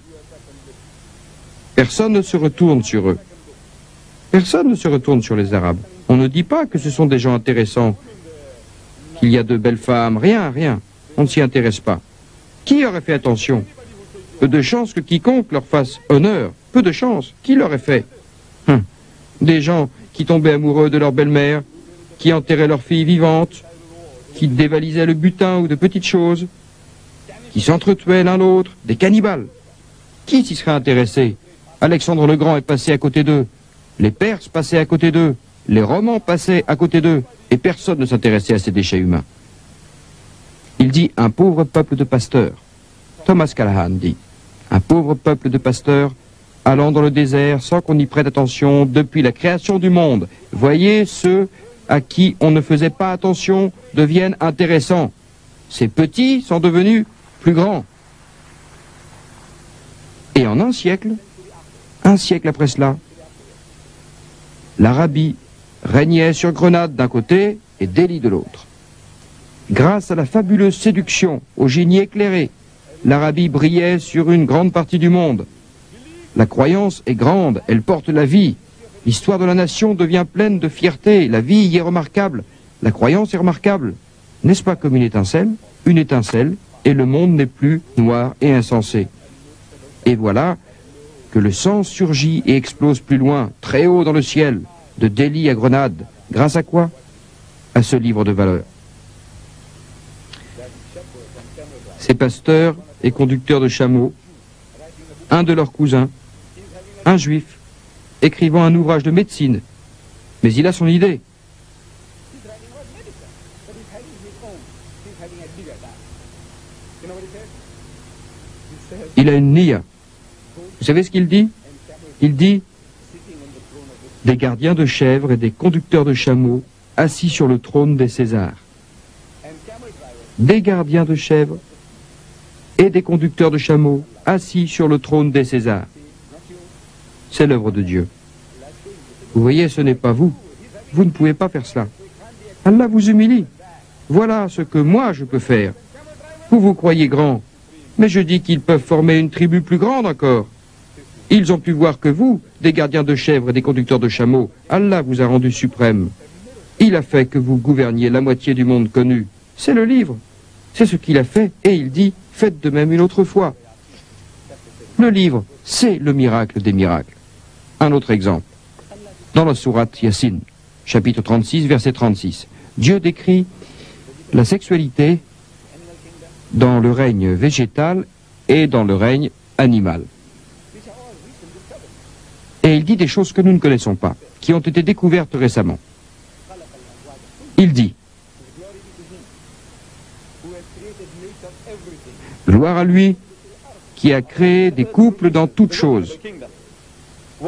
[SPEAKER 3] Personne ne se retourne sur eux. Personne ne se retourne sur les Arabes. On ne dit pas que ce sont des gens intéressants, qu'il y a de belles femmes, rien, rien. On ne s'y intéresse pas. Qui aurait fait attention? Peu de chance que quiconque leur fasse honneur. Peu de chance. Qui l'aurait fait? Des gens qui tombaient amoureux de leur belle-mère, qui enterraient leur fille vivante, qui dévalisaient le butin ou de petites choses, qui s'entretuaient l'un l'autre, des cannibales. Qui s'y serait intéressé? Alexandre le Grand est passé à côté d'eux. Les Perses passaient à côté d'eux. Les Romains passaient à côté d'eux. Et personne ne s'intéressait à ces déchets humains. Il dit un pauvre peuple de pasteurs. Thomas Callahan dit un pauvre peuple de pasteurs allant dans le désert sans qu'on y prête attention depuis la création du monde. Voyez, ceux à qui on ne faisait pas attention deviennent intéressants. Ces petits sont devenus plus grands. Et en un siècle après cela, l'Arabie régnait sur Grenade d'un côté et Delhi de l'autre. Grâce à la fabuleuse séduction, au génie éclairé, l'Arabie brillait sur une grande partie du monde. La croyance est grande, elle porte la vie. L'histoire de la nation devient pleine de fierté, la vie y est remarquable, la croyance est remarquable. N'est-ce pas comme une étincelle, et le monde n'est plus noir et insensé. Et voilà que le sang surgit et explose plus loin, très haut dans le ciel, de Delhi à Grenade. Grâce à quoi? À ce livre de valeur. Ces pasteurs et conducteurs de chameaux, un de leurs cousins, un juif, écrivant un ouvrage de médecine, mais il a son idée. Il a une niya. Vous savez ce qu'il dit? Il dit des gardiens de chèvres et des conducteurs de chameaux assis sur le trône des Césars. Des gardiens de chèvres et des conducteurs de chameaux assis sur le trône des Césars. C'est l'œuvre de Dieu. Vous voyez, ce n'est pas vous. Vous ne pouvez pas faire cela. Allah vous humilie. Voilà ce que moi je peux faire. Vous vous croyez grand, mais je dis qu'ils peuvent former une tribu plus grande encore. Ils ont pu voir que vous, des gardiens de chèvres et des conducteurs de chameaux, Allah vous a rendu suprême. Il a fait que vous gouverniez la moitié du monde connu. C'est le livre. C'est ce qu'il a fait et il dit, faites de même une autre fois. Le livre, c'est le miracle des miracles. Un autre exemple. Dans la sourate Yassine, chapitre 36, verset 36, Dieu décrit la sexualité dans le règne végétal et dans le règne animal. Et il dit des choses que nous ne connaissons pas, qui ont été découvertes récemment. Il dit, gloire à lui qui a créé des couples dans toutes choses, de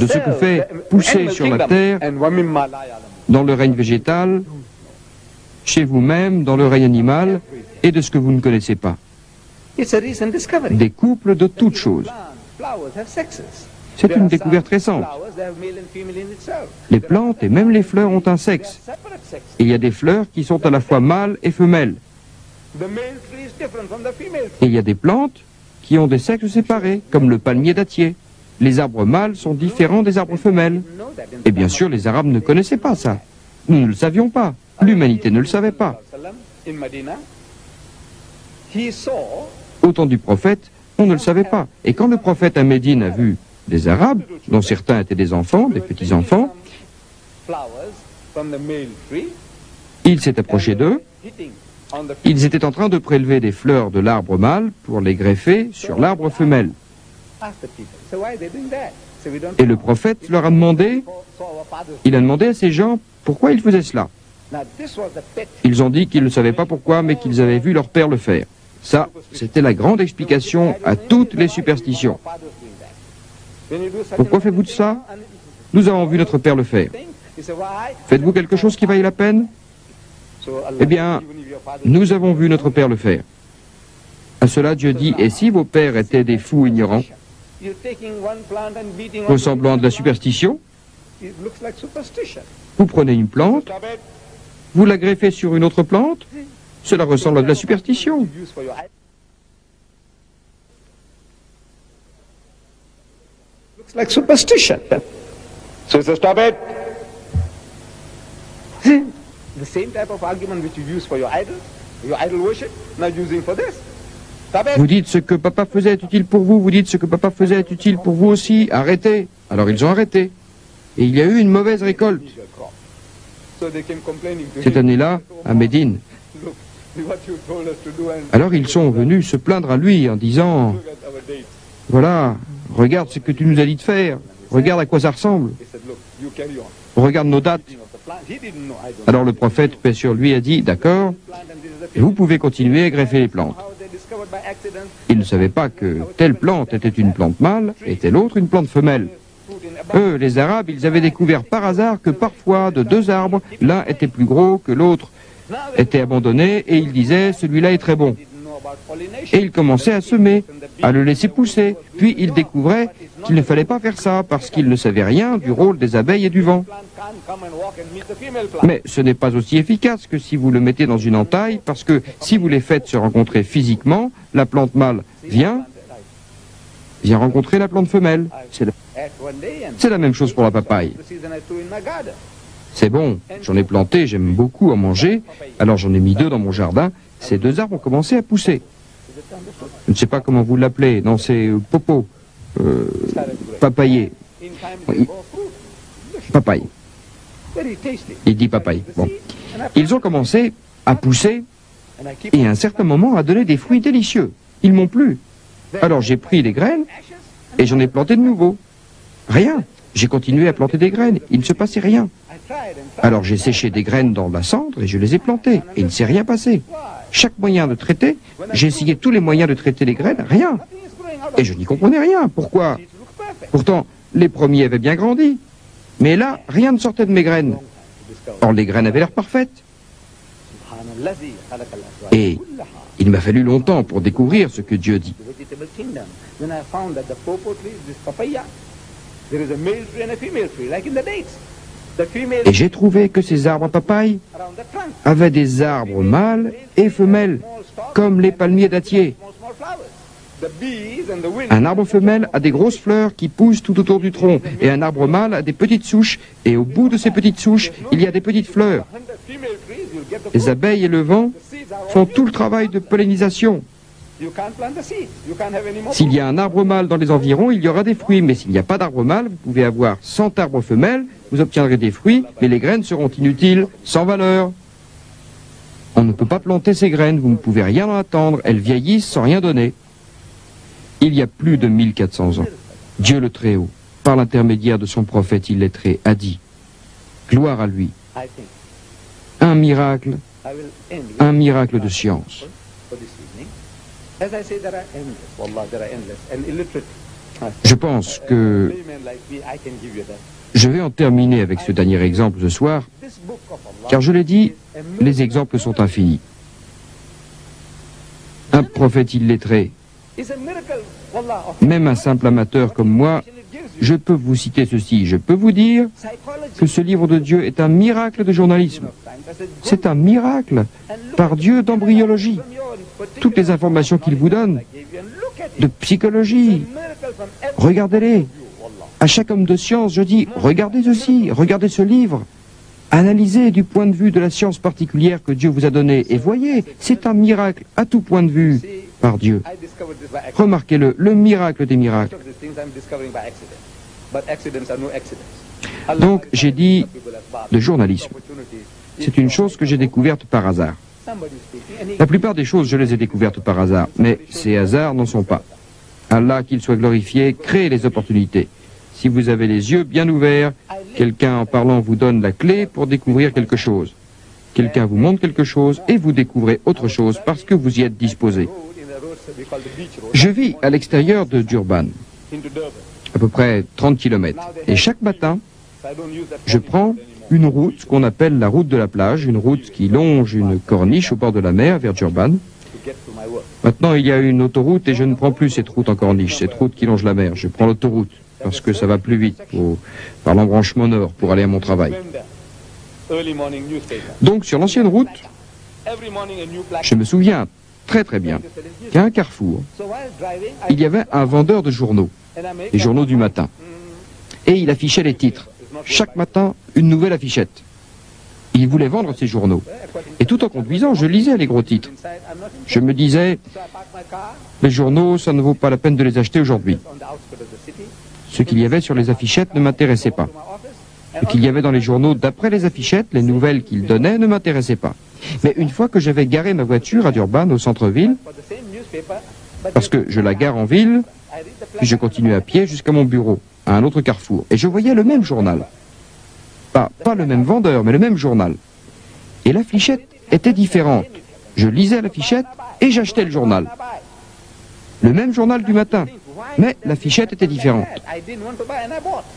[SPEAKER 3] ce que fait pousser sur la terre, dans le règne végétal, chez vous-même, dans le règne animal, et de ce que vous ne connaissez pas. Des couples de toutes choses. C'est une découverte récente. Les plantes et même les fleurs ont un sexe. Il y a des fleurs qui sont à la fois mâles et femelles. Et il y a des plantes qui ont des sexes séparés, comme le palmier dattier. Les arbres mâles sont différents des arbres femelles. Et bien sûr, les Arabes ne connaissaient pas ça. Nous ne le savions pas. L'humanité ne le savait pas. Au temps du prophète, on ne le savait pas. Et quand le prophète à Médine a vu des Arabes, dont certains étaient des enfants, des petits-enfants, il s'est approché d'eux. Ils étaient en train de prélever des fleurs de l'arbre mâle pour les greffer sur l'arbre femelle. Et le prophète leur a demandé, il a demandé à ces gens pourquoi ils faisaient cela. Ils ont dit qu'ils ne savaient pas pourquoi, mais qu'ils avaient vu leur père le faire. Ça, c'était la grande explication à toutes les superstitions. Pourquoi faites-vous de ça? Nous avons vu notre père le faire. Faites-vous quelque chose qui vaille la peine? Eh bien, nous avons vu notre père le faire. À cela, Dieu dit, et si vos pères étaient des fous ignorants, ressemblant à de la superstition, vous prenez une plante, vous la greffez sur une autre plante, cela ressemble à de la superstition.
[SPEAKER 4] Like superstition. So it's a stop it. See, the same type of argument which you use for your idol worship, now using for this.
[SPEAKER 3] Vous dites ce que papa faisait est utile pour vous, vous dites ce que papa faisait est utile pour vous aussi, arrêtez. Alors ils ont arrêté. Et il y a eu une mauvaise récolte. Cette année-là, à Médine. Alors ils sont venus se plaindre à lui en disant, voilà, regarde ce que tu nous as dit de faire, regarde à quoi ça ressemble, regarde nos dates. Alors le prophète, paix sur lui, a dit, d'accord, vous pouvez continuer à greffer les plantes. Ils ne savaient pas que telle plante était une plante mâle et telle autre une plante femelle. Eux, les Arabes, ils avaient découvert par hasard que parfois, de deux arbres, l'un était plus gros que l'autre était abandonné et ils disaient, celui-là est très bon. Et ils commençaient à semer, à le laisser pousser. Puis ils découvraient qu'il ne fallait pas faire ça parce qu'ils ne savaient rien du rôle des abeilles et du vent. Mais ce n'est pas aussi efficace que si vous le mettez dans une entaille, parce que si vous les faites se rencontrer physiquement, la plante mâle vient rencontrer la plante femelle. C'est la même chose pour la papaye. C'est bon, j'en ai planté, j'aime beaucoup en manger, alors j'en ai mis 2 dans mon jardin. Ces 2 arbres ont commencé à pousser. Je ne sais pas comment vous l'appelez, non, c'est popo, papayer. Papaye. Il dit papaye. Bon. Ils ont commencé à pousser et à un certain moment à donner des fruits délicieux. Ils m'ont plu. Alors j'ai pris les graines et j'en ai planté de nouveau. Rien. J'ai continué à planter des graines. Il ne se passait rien. Alors j'ai séché des graines dans la cendre et je les ai plantées. Et il ne s'est rien passé. Chaque moyen de traiter, j'ai essayé tous les moyens de traiter les graines, rien. Et je n'y comprenais rien. Pourquoi? Pourtant, les premiers avaient bien grandi. Mais là, rien ne sortait de mes graines. Or, les graines avaient l'air parfaites. Et il m'a fallu longtemps pour découvrir ce que Dieu dit. Et j'ai trouvé que ces arbres à papaye avaient des arbres mâles et femelles, comme les palmiers dattiers. Un arbre femelle a des grosses fleurs qui poussent tout autour du tronc, et un arbre mâle a des petites souches, et au bout de ces petites souches, il y a des petites fleurs. Les abeilles et le vent font tout le travail de pollinisation. S'il y a un arbre mâle dans les environs, il y aura des fruits, mais s'il n'y a pas d'arbre mâle, vous pouvez avoir 100 arbres femelles, vous obtiendrez des fruits, mais les graines seront inutiles, sans valeur. On ne peut pas planter ces graines, vous ne pouvez rien en attendre, elles vieillissent sans rien donner. Il y a plus de 1400 ans, Dieu le Très-Haut, par l'intermédiaire de son prophète illettré, a dit, gloire à lui, un miracle de science. Je pense que je vais en terminer avec ce dernier exemple ce soir, car je l'ai dit, les exemples sont infinis. Un prophète illettré, même un simple amateur comme moi, je peux vous citer ceci, je peux vous dire que ce livre de Dieu est un miracle de journalisme. C'est un miracle par Dieu d'embryologie. Toutes les informations qu'il vous donne, de psychologie, regardez-les. À chaque homme de science, je dis, regardez ceci, regardez ce livre. Analysez du point de vue de la science particulière que Dieu vous a donnée. Et voyez, c'est un miracle à tout point de vue par Dieu. Remarquez-le, le miracle des miracles. Donc, j'ai dit le journalisme. C'est une chose que j'ai découverte par hasard. La plupart des choses, je les ai découvertes par hasard, mais ces hasards n'en sont pas. Allah, qu'il soit glorifié, crée les opportunités. Si vous avez les yeux bien ouverts, quelqu'un en parlant vous donne la clé pour découvrir quelque chose. Quelqu'un vous montre quelque chose et vous découvrez autre chose parce que vous y êtes disposé. Je vis à l'extérieur de Durban, à peu près 30 km. Et chaque matin, je prends une route qu'on appelle la route de la plage, une route qui longe une corniche au bord de la mer vers Durban. Maintenant, il y a une autoroute et je ne prends plus cette route en corniche, cette route qui longe la mer. Je prends l'autoroute parce que ça va plus vite par l'embranchement nord pour aller à mon travail. Donc, sur l'ancienne route, je me souviens très très bien qu'à un carrefour, il y avait un vendeur de journaux, les journaux du matin. Et il affichait les titres. Chaque matin, une nouvelle affichette. Il voulait vendre ses journaux. Et tout en conduisant, je lisais les gros titres. Je me disais, les journaux, ça ne vaut pas la peine de les acheter aujourd'hui. Ce qu'il y avait sur les affichettes ne m'intéressait pas. Ce qu'il y avait dans les journaux d'après les affichettes, les nouvelles qu'ils donnaient, ne m'intéressaient pas. Mais une fois que j'avais garé ma voiture à Durban, au centre-ville, parce que je la gare en ville, puis je continue à pied jusqu'à mon bureau, à un autre carrefour, et je voyais le même journal. Pas le même vendeur, mais le même journal. Et l'affichette était différente. Je lisais l'affichette et j'achetais le journal. Le même journal du matin, mais l'affichette était différente.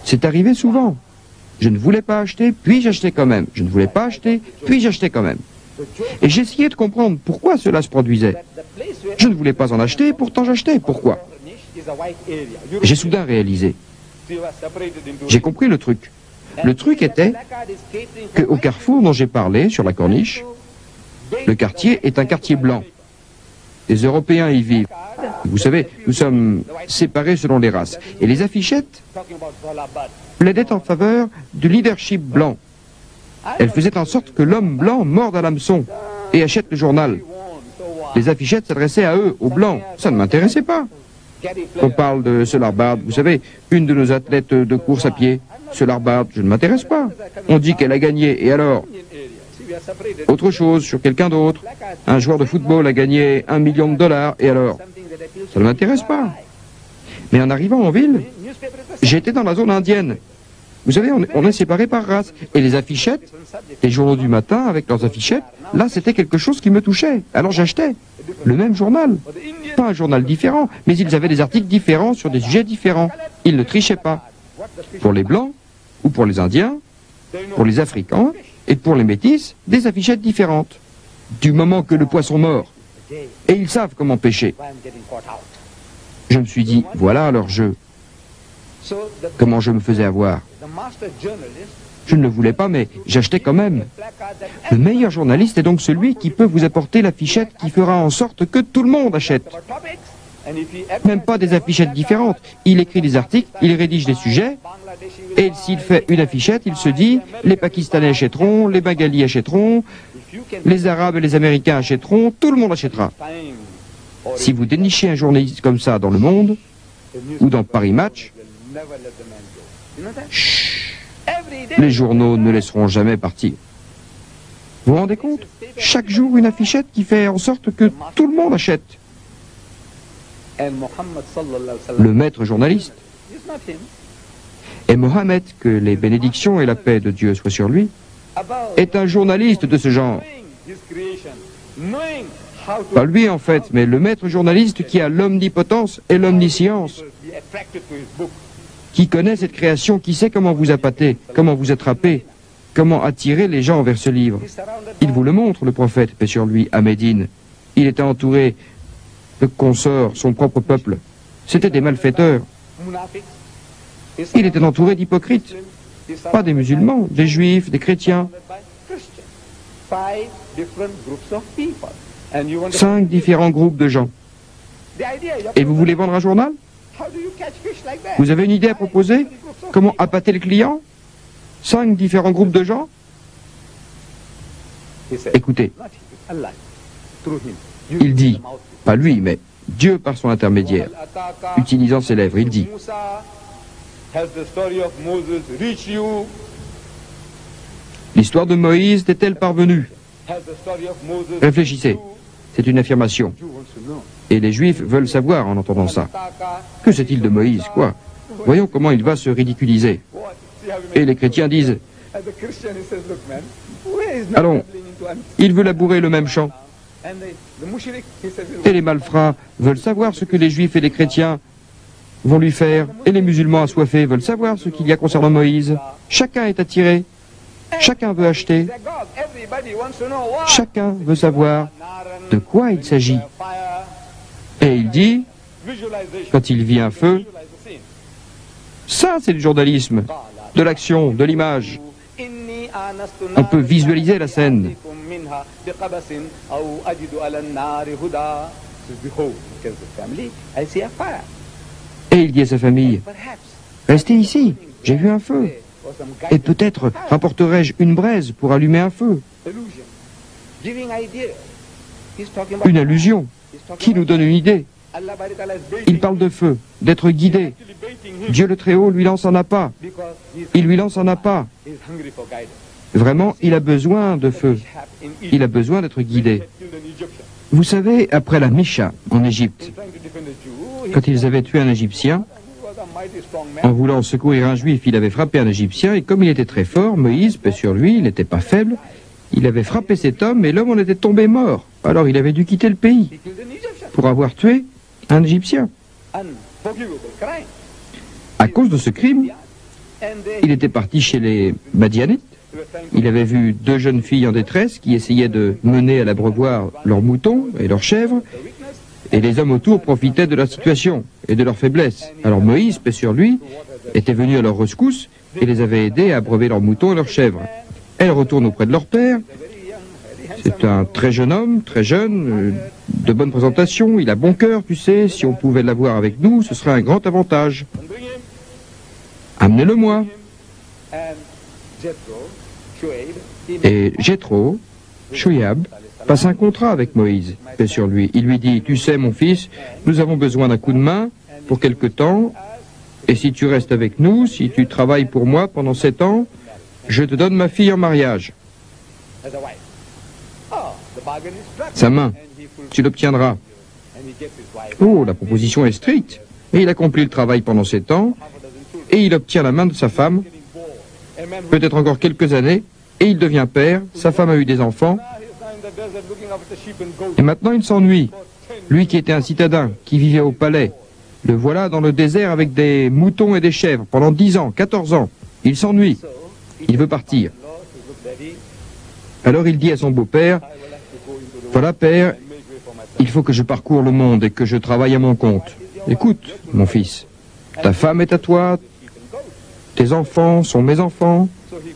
[SPEAKER 3] C'est arrivé souvent. Je ne voulais pas acheter, puis j'achetais quand même. Je ne voulais pas acheter, puis j'achetais quand même. Et j'essayais de comprendre pourquoi cela se produisait. Je ne voulais pas en acheter, pourtant j'achetais. Pourquoi? J'ai soudain réalisé. J'ai compris le truc. Le truc était qu'au carrefour dont j'ai parlé, sur la corniche, le quartier est un quartier blanc. Les Européens y vivent. Vous savez, nous sommes séparés selon les races. Et les affichettes plaidaient en faveur du leadership blanc. Elles faisaient en sorte que l'homme blanc morde à l'hameçon et achète le journal. Les affichettes s'adressaient à eux, aux blancs. Ça ne m'intéressait pas. On parle de Solar Bard, vous savez, une de nos athlètes de course à pied. Solar Bard, je ne m'intéresse pas. On dit qu'elle a gagné, et alors? Autre chose, sur quelqu'un d'autre. Un joueur de football a gagné $1 million, et alors? Ça ne m'intéresse pas. Mais en arrivant en ville, j'étais dans la zone indienne. Vous savez, on est séparés par race. Et les affichettes, les journaux du matin avec leurs affichettes, là c'était quelque chose qui me touchait. Alors j'achetais le même journal. Pas un journal différent, mais ils avaient des articles différents sur des sujets différents. Ils ne trichaient pas. Pour les Blancs, ou pour les Indiens, pour les Africains, et pour les Métis, des affichettes différentes. Du moment que le poisson mord. Et ils savent comment pêcher. Je me suis dit, voilà leur jeu. Comment je me faisais avoir. Je ne le voulais pas, mais j'achetais quand même. Le meilleur journaliste est donc celui qui peut vous apporter l'affichette qui fera en sorte que tout le monde achète. Même pas des affichettes différentes. Il écrit des articles, il rédige des sujets, et s'il fait une affichette, il se dit les Pakistanais achèteront, les Bengalis achèteront, les Arabes et les Américains achèteront, tout le monde achètera. Si vous dénichez un journaliste comme ça dans Le Monde, ou dans Paris Match, chut, les journaux ne laisseront jamais partir. Vous vous rendez compte? Chaque jour une affichette qui fait en sorte que tout le monde achète. Le maître journaliste. Et Mohammed, que les bénédictions et la paix de Dieu soient sur lui, est un journaliste de ce genre. Pas lui en fait, mais le maître journaliste qui a l'omnipotence et l'omniscience, qui connaît cette création, qui sait comment vous appâter, comment vous attraper, comment attirer les gens vers ce livre. Il vous le montre, le prophète, paix sur lui, à Médine. Il était entouré de consorts, son propre peuple. C'étaient des malfaiteurs. Il était entouré d'hypocrites. Pas des musulmans, des juifs, des chrétiens. 5 différents groupes de gens. Et vous voulez vendre un journal? Vous avez une idée à proposer? Comment appâter le client? 5 différents groupes de gens? Écoutez, il dit, pas lui, mais Dieu par son intermédiaire, utilisant ses lèvres, il dit, l'histoire de Moïse t'est-elle parvenue? Réfléchissez, c'est une affirmation. Et les Juifs veulent savoir en entendant ça. Que sait-il de Moïse, quoi? Voyons comment il va se ridiculiser. Et les chrétiens disent, allons, il veut labourer le même champ. Et les malfrats veulent savoir ce que les Juifs et les chrétiens vont lui faire. Et les musulmans assoiffés veulent savoir ce qu'il y a concernant Moïse. Chacun est attiré. Chacun veut acheter. Chacun veut savoir de quoi il s'agit. Et il dit, quand il vit un feu, ça c'est le journalisme, de l'action, de l'image. On peut visualiser la scène. Et il dit à sa famille, restez ici, j'ai vu un feu. Et peut-être rapporterai-je une braise pour allumer un feu. Une allusion qui nous donne une idée. Il parle de feu, d'être guidé. Dieu le Très-Haut lui lance un appât. Il lui lance un appât. Vraiment, il a besoin de feu. Il a besoin d'être guidé. Vous savez, après la Misha en Égypte, quand ils avaient tué un Égyptien, en voulant secourir un Juif, il avait frappé un Égyptien, et comme il était très fort, Moïse, paix sur lui, il n'était pas faible, il avait frappé cet homme, et l'homme en était tombé mort. Alors il avait dû quitter le pays pour avoir tué un Égyptien. À cause de ce crime, il était parti chez les Madianites. Il avait vu 2 jeunes filles en détresse qui essayaient de mener à l'abreuvoir leurs moutons et leurs chèvres, et les hommes autour profitaient de leur situation et de leur faiblesse. Alors Moïse, paix sur lui, était venu à leur rescousse et les avait aidés à abreuver leurs moutons et leurs chèvres. Elles retournent auprès de leur père. C'est un très jeune homme, très jeune, de bonne présentation, il a bon cœur, tu sais, si on pouvait l'avoir avec nous, ce serait un grand avantage. Amenez-le-moi. Et Jéthro, Shoyab, passe un contrat avec Moïse, paix sur lui. Il lui dit, tu sais mon fils, nous avons besoin d'un coup de main pour quelque temps, et si tu restes avec nous, si tu travailles pour moi pendant 7 ans, je te donne ma fille en mariage. Sa main, tu l'obtiendras. Oh, la proposition est stricte. Et il accomplit le travail pendant 7 ans, et il obtient la main de sa femme, peut-être encore quelques années, et il devient père, sa femme a eu des enfants, et maintenant il s'ennuie. Lui qui était un citadin, qui vivait au palais, le voilà dans le désert avec des moutons et des chèvres pendant 10 ans, 14 ans. Il s'ennuie, il veut partir. Alors il dit à son beau-père, voilà père, il faut que je parcours le monde et que je travaille à mon compte. Écoute, mon fils, ta femme est à toi, tes enfants sont mes enfants,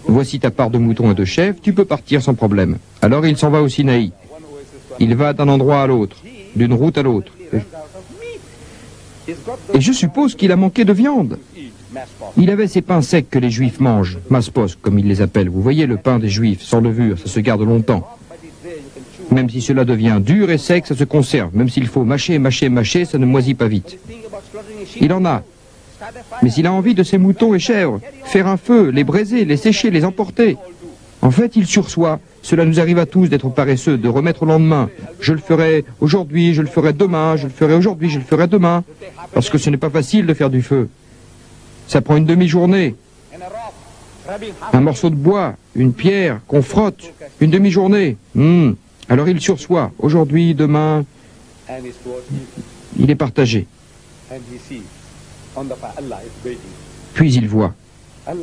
[SPEAKER 3] voici ta part de moutons et de chèvres, tu peux partir sans problème. Alors il s'en va au Sinaï. Il va d'un endroit à l'autre, d'une route à l'autre. Et je suppose qu'il a manqué de viande. Il avait ces pains secs que les Juifs mangent, maspos comme ils les appellent. Vous voyez le pain des Juifs, sans levure, ça se garde longtemps. Même si cela devient dur et sec, ça se conserve. Même s'il faut mâcher, mâcher, mâcher, ça ne moisit pas vite. Il en a. Mais s'il a envie de ses moutons et chèvres, faire un feu, les braiser, les sécher, les emporter. En fait, il sursoit. Cela nous arrive à tous d'être paresseux, de remettre au lendemain. Je le ferai aujourd'hui, je le ferai demain, je le ferai aujourd'hui, je le ferai demain. Parce que ce n'est pas facile de faire du feu. Ça prend une demi-journée. Un morceau de bois, une pierre qu'on frotte, une demi-journée. Alors il sursoit. Aujourd'hui, demain, il est partagé. Puis il voit.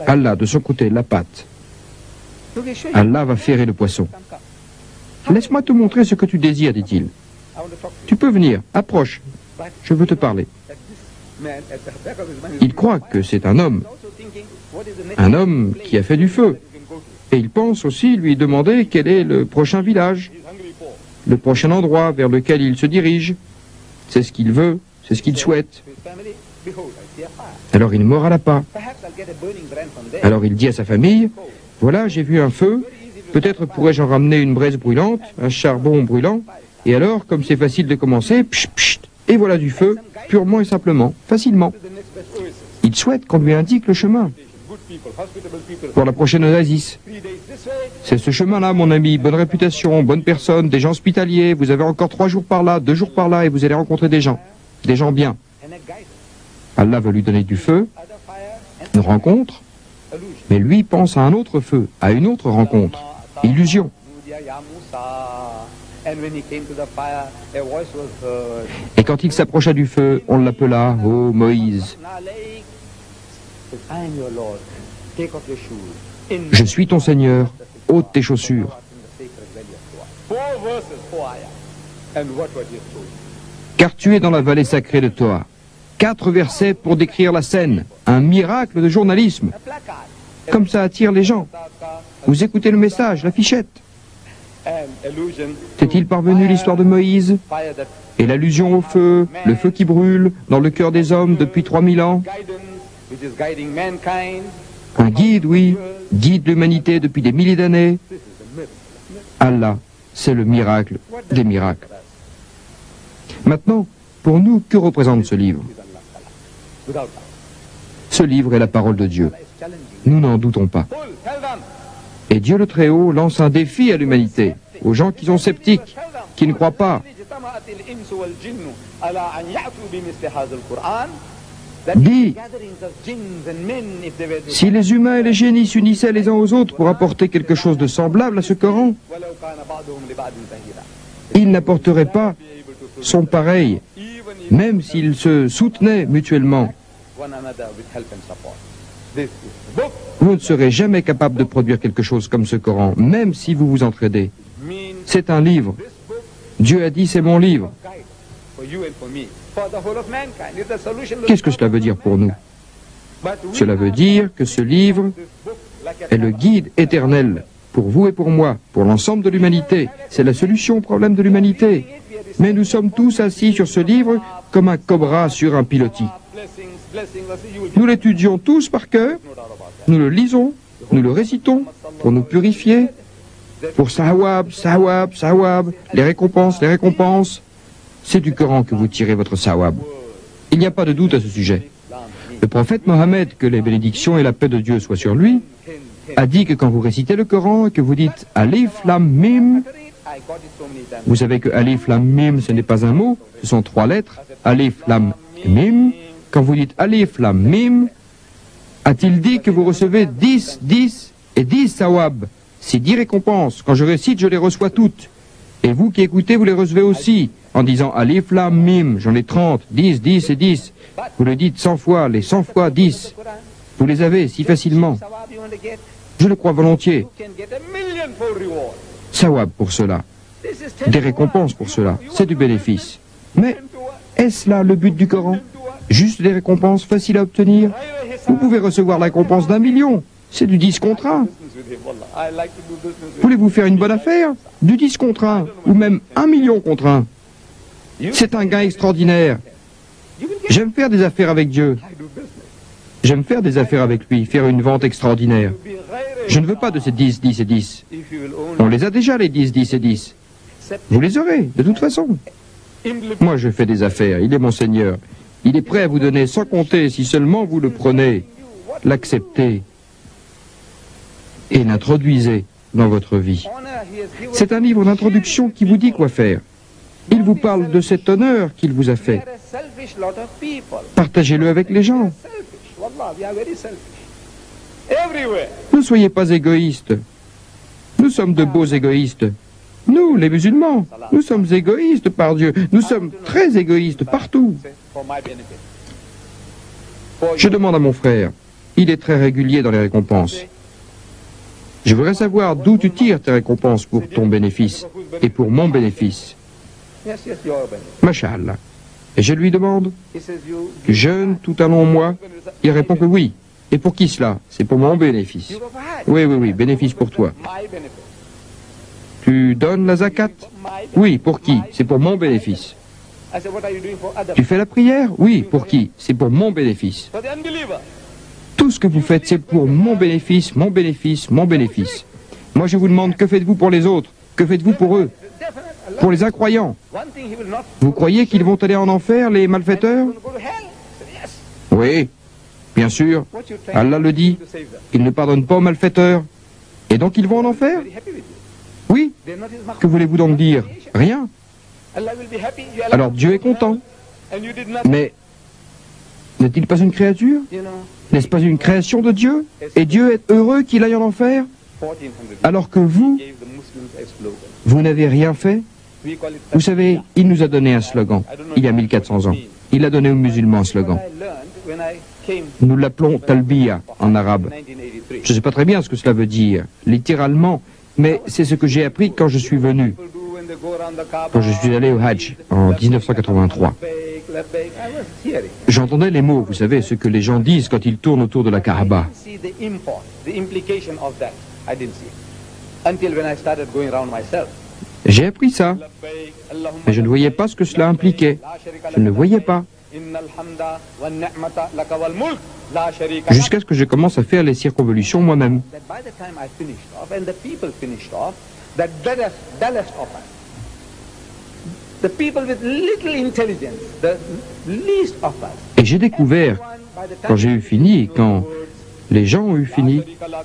[SPEAKER 3] Allah, de son côté, la pâte. Allah va ferrer le poisson. Laisse-moi te montrer ce que tu désires, dit-il. Tu peux venir, approche. Je veux te parler. Il croit que c'est un homme qui a fait du feu. Et il pense aussi lui demander quel est le prochain village, le prochain endroit vers lequel il se dirige. C'est ce qu'il veut, c'est ce qu'il souhaite. Alors il ne mordra pas. Alors il dit à sa famille, voilà, j'ai vu un feu, peut-être pourrais-je en ramener une braise brûlante, un charbon brûlant, et alors, comme c'est facile de commencer, psh, psh, et voilà du feu, purement et simplement, facilement. Il souhaite qu'on lui indique le chemin pour la prochaine oasis. C'est ce chemin-là, mon ami, bonne réputation, bonne personne, des gens hospitaliers, vous avez encore 3 jours par là, 2 jours par là, et vous allez rencontrer des gens bien. Allah veut lui donner du feu, une rencontre, mais lui pense à un autre feu, à une autre rencontre, illusion. Et quand il s'approcha du feu, on l'appela « Oh Moïse, je suis ton Seigneur, ôte tes chaussures. » Car tu es dans la vallée sacrée de Toa. 4 versets pour décrire la scène, un miracle de journalisme. Comme ça attire les gens. Vous écoutez le message, l'affichette. T'est-il parvenu l'histoire de Moïse et l'allusion au feu, le feu qui brûle dans le cœur des hommes depuis 3000 ans? Un guide, oui, guide l'humanité depuis des milliers d'années. Allah, c'est le miracle des miracles. Maintenant, pour nous, que représente ce livre? Ce livre est la parole de Dieu. Nous n'en doutons pas. Et Dieu le Très-Haut lance un défi à l'humanité, aux gens qui sont sceptiques, qui ne croient pas. Dis, si les humains et les génies s'unissaient les uns aux autres pour apporter quelque chose de semblable à ce Coran, ils n'apporteraient pas son pareil, même s'ils se soutenaient mutuellement. Vous ne serez jamais capable de produire quelque chose comme ce Coran, même si vous vous entraidez. C'est un livre. Dieu a dit, c'est mon livre. Qu'est-ce que cela veut dire pour nous? Cela veut dire que ce livre est le guide éternel pour vous et pour moi, pour l'ensemble de l'humanité. C'est la solution au problème de l'humanité. Mais nous sommes tous assis sur ce livre comme un cobra sur un pilotis. Nous l'étudions tous par cœur, nous le lisons, nous le récitons pour nous purifier, pour sawab, sawab, sawab, les récompenses, les récompenses. C'est du Coran que vous tirez votre sawab. Il n'y a pas de doute à ce sujet. Le prophète Mohammed, que les bénédictions et la paix de Dieu soient sur lui, a dit que quand vous récitez le Coran et que vous dites Alif Lam Mim, vous savez que Alif Lam Mim ce n'est pas un mot, ce sont 3 lettres, Alif Lam Mim. Quand vous dites Alif Lam Mim, a-t-il dit que vous recevez 10, 10 et 10 sawab? C'est 10 récompenses. Quand je récite, je les reçois toutes. Et vous qui écoutez, vous les recevez aussi. En disant Alif Lam Mim, j'en ai 30, 10, 10 et 10. Vous le dites 100 fois, les 100 fois 10. Vous les avez si facilement. Je le crois volontiers. Sawab pour cela. Des récompenses pour cela. C'est du bénéfice. Mais est-ce là le but du Coran? Juste des récompenses faciles à obtenir? Vous pouvez recevoir la récompense d'1 million. C'est du 10 contre 1. Voulez-vous faire une bonne affaire? Du 10 contre 1, ou même 1 million contre 1. C'est un gain extraordinaire. J'aime faire des affaires avec Dieu. J'aime faire des affaires avec lui, faire une vente extraordinaire. Je ne veux pas de ces 10, 10 et 10. On les a déjà, les 10, 10 et 10. Vous les aurez, de toute façon. Moi, je fais des affaires. Il est mon Seigneur. Il est prêt à vous donner sans compter si seulement vous le prenez, l'acceptez et l'introduisez dans votre vie. C'est un livre d'introduction qui vous dit quoi faire. Il vous parle de cet honneur qu'il vous a fait. Partagez-le avec les gens. Ne soyez pas égoïstes. Nous sommes de beaux égoïstes. Nous, les musulmans, nous sommes égoïstes par Dieu. Nous sommes très égoïstes partout. Je demande à mon frère, il est très régulier dans les récompenses. Je voudrais savoir d'où tu tires tes récompenses pour ton bénéfice et pour mon bénéfice. Masha'Allah. Et je lui demande, tu jeûnes tout un long mois? Il répond que oui. Et pour qui cela? C'est pour mon bénéfice. Oui, oui, oui, bénéfice pour toi. Tu donnes la zakat? Oui, pour qui? C'est pour mon bénéfice. Tu fais la prière? Oui, pour qui? C'est pour mon bénéfice. Tout ce que vous faites, c'est pour mon bénéfice, mon bénéfice, mon bénéfice. Moi, je vous demande, que faites-vous pour les autres? Que faites-vous pour eux? Pour les incroyants? Vous croyez qu'ils vont aller en enfer, les malfaiteurs? Oui, bien sûr. Allah le dit. Il ne pardonne pas aux malfaiteurs. Et donc ils vont en enfer? Oui. Que voulez-vous donc dire? Rien. Alors Dieu est content. Mais n'est-il pas une créature? N'est-ce pas une création de Dieu? Et Dieu est heureux qu'il aille en enfer? Alors que vous n'avez rien fait? Vous savez, il nous a donné un slogan, il y a 1400 ans. Il a donné aux musulmans un slogan. Nous l'appelons Talbiya en arabe. Je ne sais pas très bien ce que cela veut dire, littéralement, mais c'est ce que j'ai appris quand je suis venu, quand je suis allé au Hajj en 1983. J'entendais les mots, vous savez, ce que les gens disent quand ils tournent autour de la Kaaba. J'ai appris ça, mais je ne voyais pas ce que cela impliquait. Je ne voyais pas. Jusqu'à ce que je commence à faire les circonvolutions moi-même. Et j'ai découvert, quand j'ai eu fini et quand les gens ont eu fini,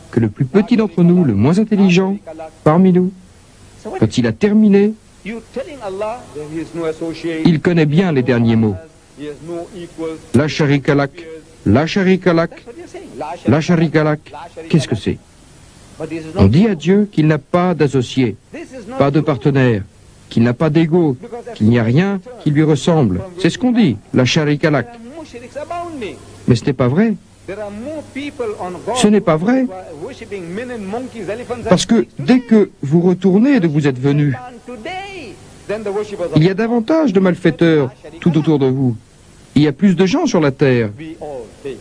[SPEAKER 3] que le plus petit d'entre nous, le moins intelligent parmi nous, quand il a terminé, il connaît bien les derniers mots. La sharika lak, la sharika lak, la sharika lak. Qu'est-ce que c'est? On dit à Dieu qu'il n'a pas d'associé, pas de partenaire, qu'il n'a pas d'ego, qu'il n'y a rien qui lui ressemble. C'est ce qu'on dit, la sharika lak. Mais ce n'est pas vrai. Ce n'est pas vrai. Parce que dès que vous retournez d'où vous êtes venu, il y a davantage de malfaiteurs tout autour de vous. Il y a plus de gens sur la terre,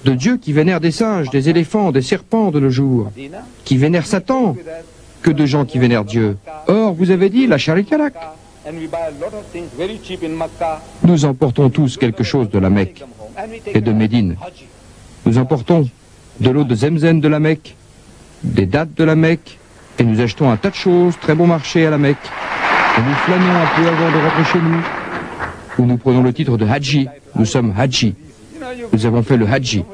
[SPEAKER 3] de dieux qui vénèrent des singes, des éléphants, des serpents de nos jours, qui vénèrent Satan, que de gens qui vénèrent Dieu. Or, vous avez dit la sharika lak. Nous emportons tous quelque chose de la Mecque et de Médine. Nous emportons de l'eau de Zemzem de la Mecque, des dattes de la Mecque, et nous achetons un tas de choses, très bon marché à la Mecque. Et nous flânons un peu avant de rentrer chez nous, où nous prenons le titre de Haji. Nous sommes Haji. Nous avons fait le Haji.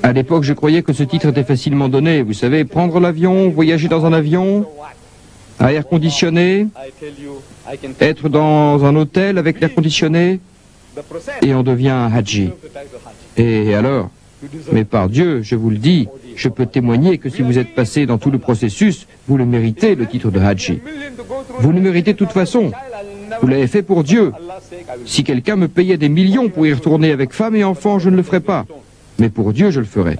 [SPEAKER 3] À l'époque, je croyais que ce titre était facilement donné. Vous savez, prendre l'avion, voyager dans un avion, à air conditionné, être dans un hôtel avec l'air conditionné, et on devient un Haji. Et alors? Mais par Dieu, je vous le dis, je peux témoigner que si vous êtes passé dans tout le processus, vous le méritez, le titre de Haji. Vous le méritez de toute façon. Vous l'avez fait pour Dieu. Si quelqu'un me payait des millions pour y retourner avec femme et enfants, je ne le ferais pas. Mais pour Dieu, je le ferai.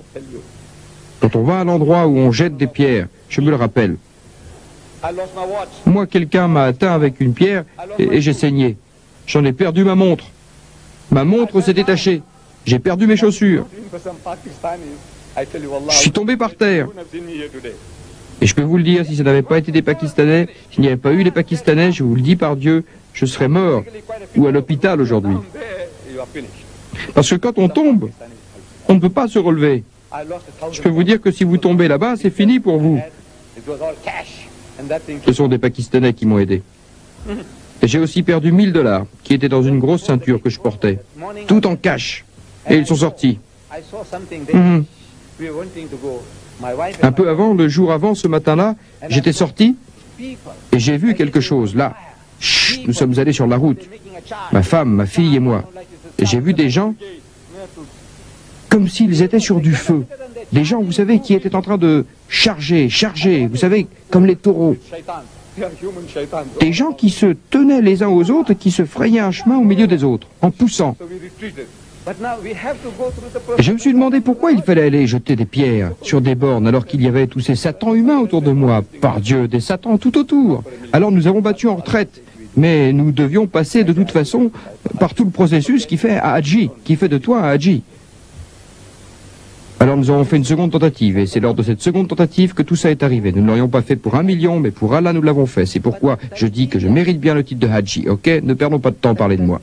[SPEAKER 3] Quand on va à l'endroit où on jette des pierres, je me le rappelle. Moi, quelqu'un m'a atteint avec une pierre et j'ai saigné. J'en ai perdu ma montre. Ma montre s'est détachée. J'ai perdu mes chaussures. Je suis tombé par terre. Et je peux vous le dire, si ça n'avait pas été des Pakistanais, s'il n'y avait pas eu les Pakistanais, je vous le dis par Dieu, je serais mort ou à l'hôpital aujourd'hui. Parce que quand on tombe, on ne peut pas se relever. Je peux vous dire que si vous tombez là-bas, c'est fini pour vous. Ce sont des Pakistanais qui m'ont aidé. Et j'ai aussi perdu 1000 $, qui étaient dans une grosse ceinture que je portais. Tout en cash. Et ils sont sortis. Un peu avant, le jour avant, ce matin-là, j'étais sorti et j'ai vu quelque chose. Là, chut, nous sommes allés sur la route. Ma femme, ma fille et moi. Et j'ai vu des gens comme s'ils étaient sur du feu. Des gens, vous savez, qui étaient en train de charger, vous savez, comme les taureaux. Des gens qui se tenaient les uns aux autres et qui se frayaient un chemin au milieu des autres, en poussant. Et je me suis demandé pourquoi il fallait aller jeter des pierres sur des bornes alors qu'il y avait tous ces satans humains autour de moi. Par Dieu, des satans tout autour. Alors nous avons battu en retraite. Mais nous devions passer de toute façon par tout le processus qui fait à Hadji, qui fait de toi un Hadji. Alors nous avons fait une seconde tentative, et c'est lors de cette seconde tentative que tout ça est arrivé. Nous ne l'aurions pas fait pour 1 million, mais pour Allah nous l'avons fait. C'est pourquoi je dis que je mérite bien le titre de Hadji, ok? Ne perdons pas de temps à parler de moi.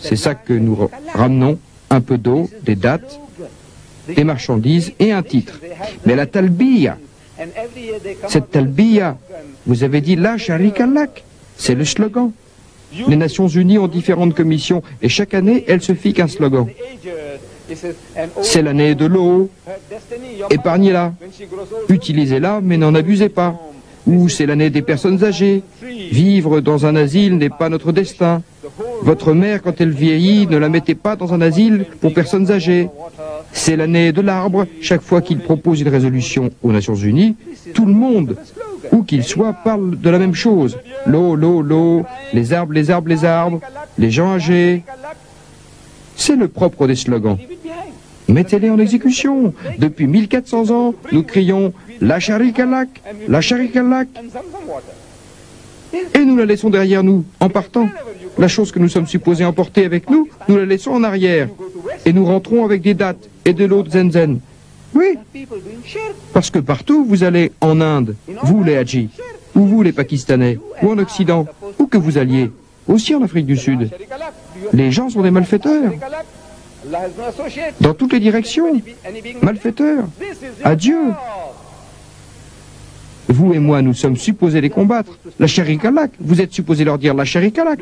[SPEAKER 3] C'est ça que nous ramenons, un peu d'eau, des dattes, des marchandises et un titre. Mais la talbiya, cette talbiya, vous avez dit la sharika lak, c'est le slogan. Les Nations Unies ont différentes commissions, et chaque année, elles se fixent un slogan. C'est l'année de l'eau, épargnez-la, utilisez-la, mais n'en abusez pas. Ou c'est l'année des personnes âgées, vivre dans un asile n'est pas notre destin. Votre mère, quand elle vieillit, ne la mettez pas dans un asile pour personnes âgées. C'est l'année de l'arbre, chaque fois qu'il propose une résolution aux Nations Unies, tout le monde, où qu'il soit, parle de la même chose. L'eau, l'eau, l'eau, les arbres, les arbres, les arbres, les gens âgés. C'est le propre des slogans. Mettez-les en exécution. Depuis 1400 ans, nous crions la sharika lak, la sharika lak. Et nous la laissons derrière nous, en partant. La chose que nous sommes supposés emporter avec nous, nous la laissons en arrière. Et nous rentrons avec des dattes et de l'eau de zenzen. Oui, parce que partout vous allez en Inde, vous les Hadjis, ou vous les Pakistanais, ou en Occident, où que vous alliez, aussi en Afrique du Sud. Les gens sont des malfaiteurs. Dans toutes les directions, malfaiteurs. Adieu. Vous et moi, nous sommes supposés les combattre. La sharika lak, vous êtes supposés leur dire la sharika lak.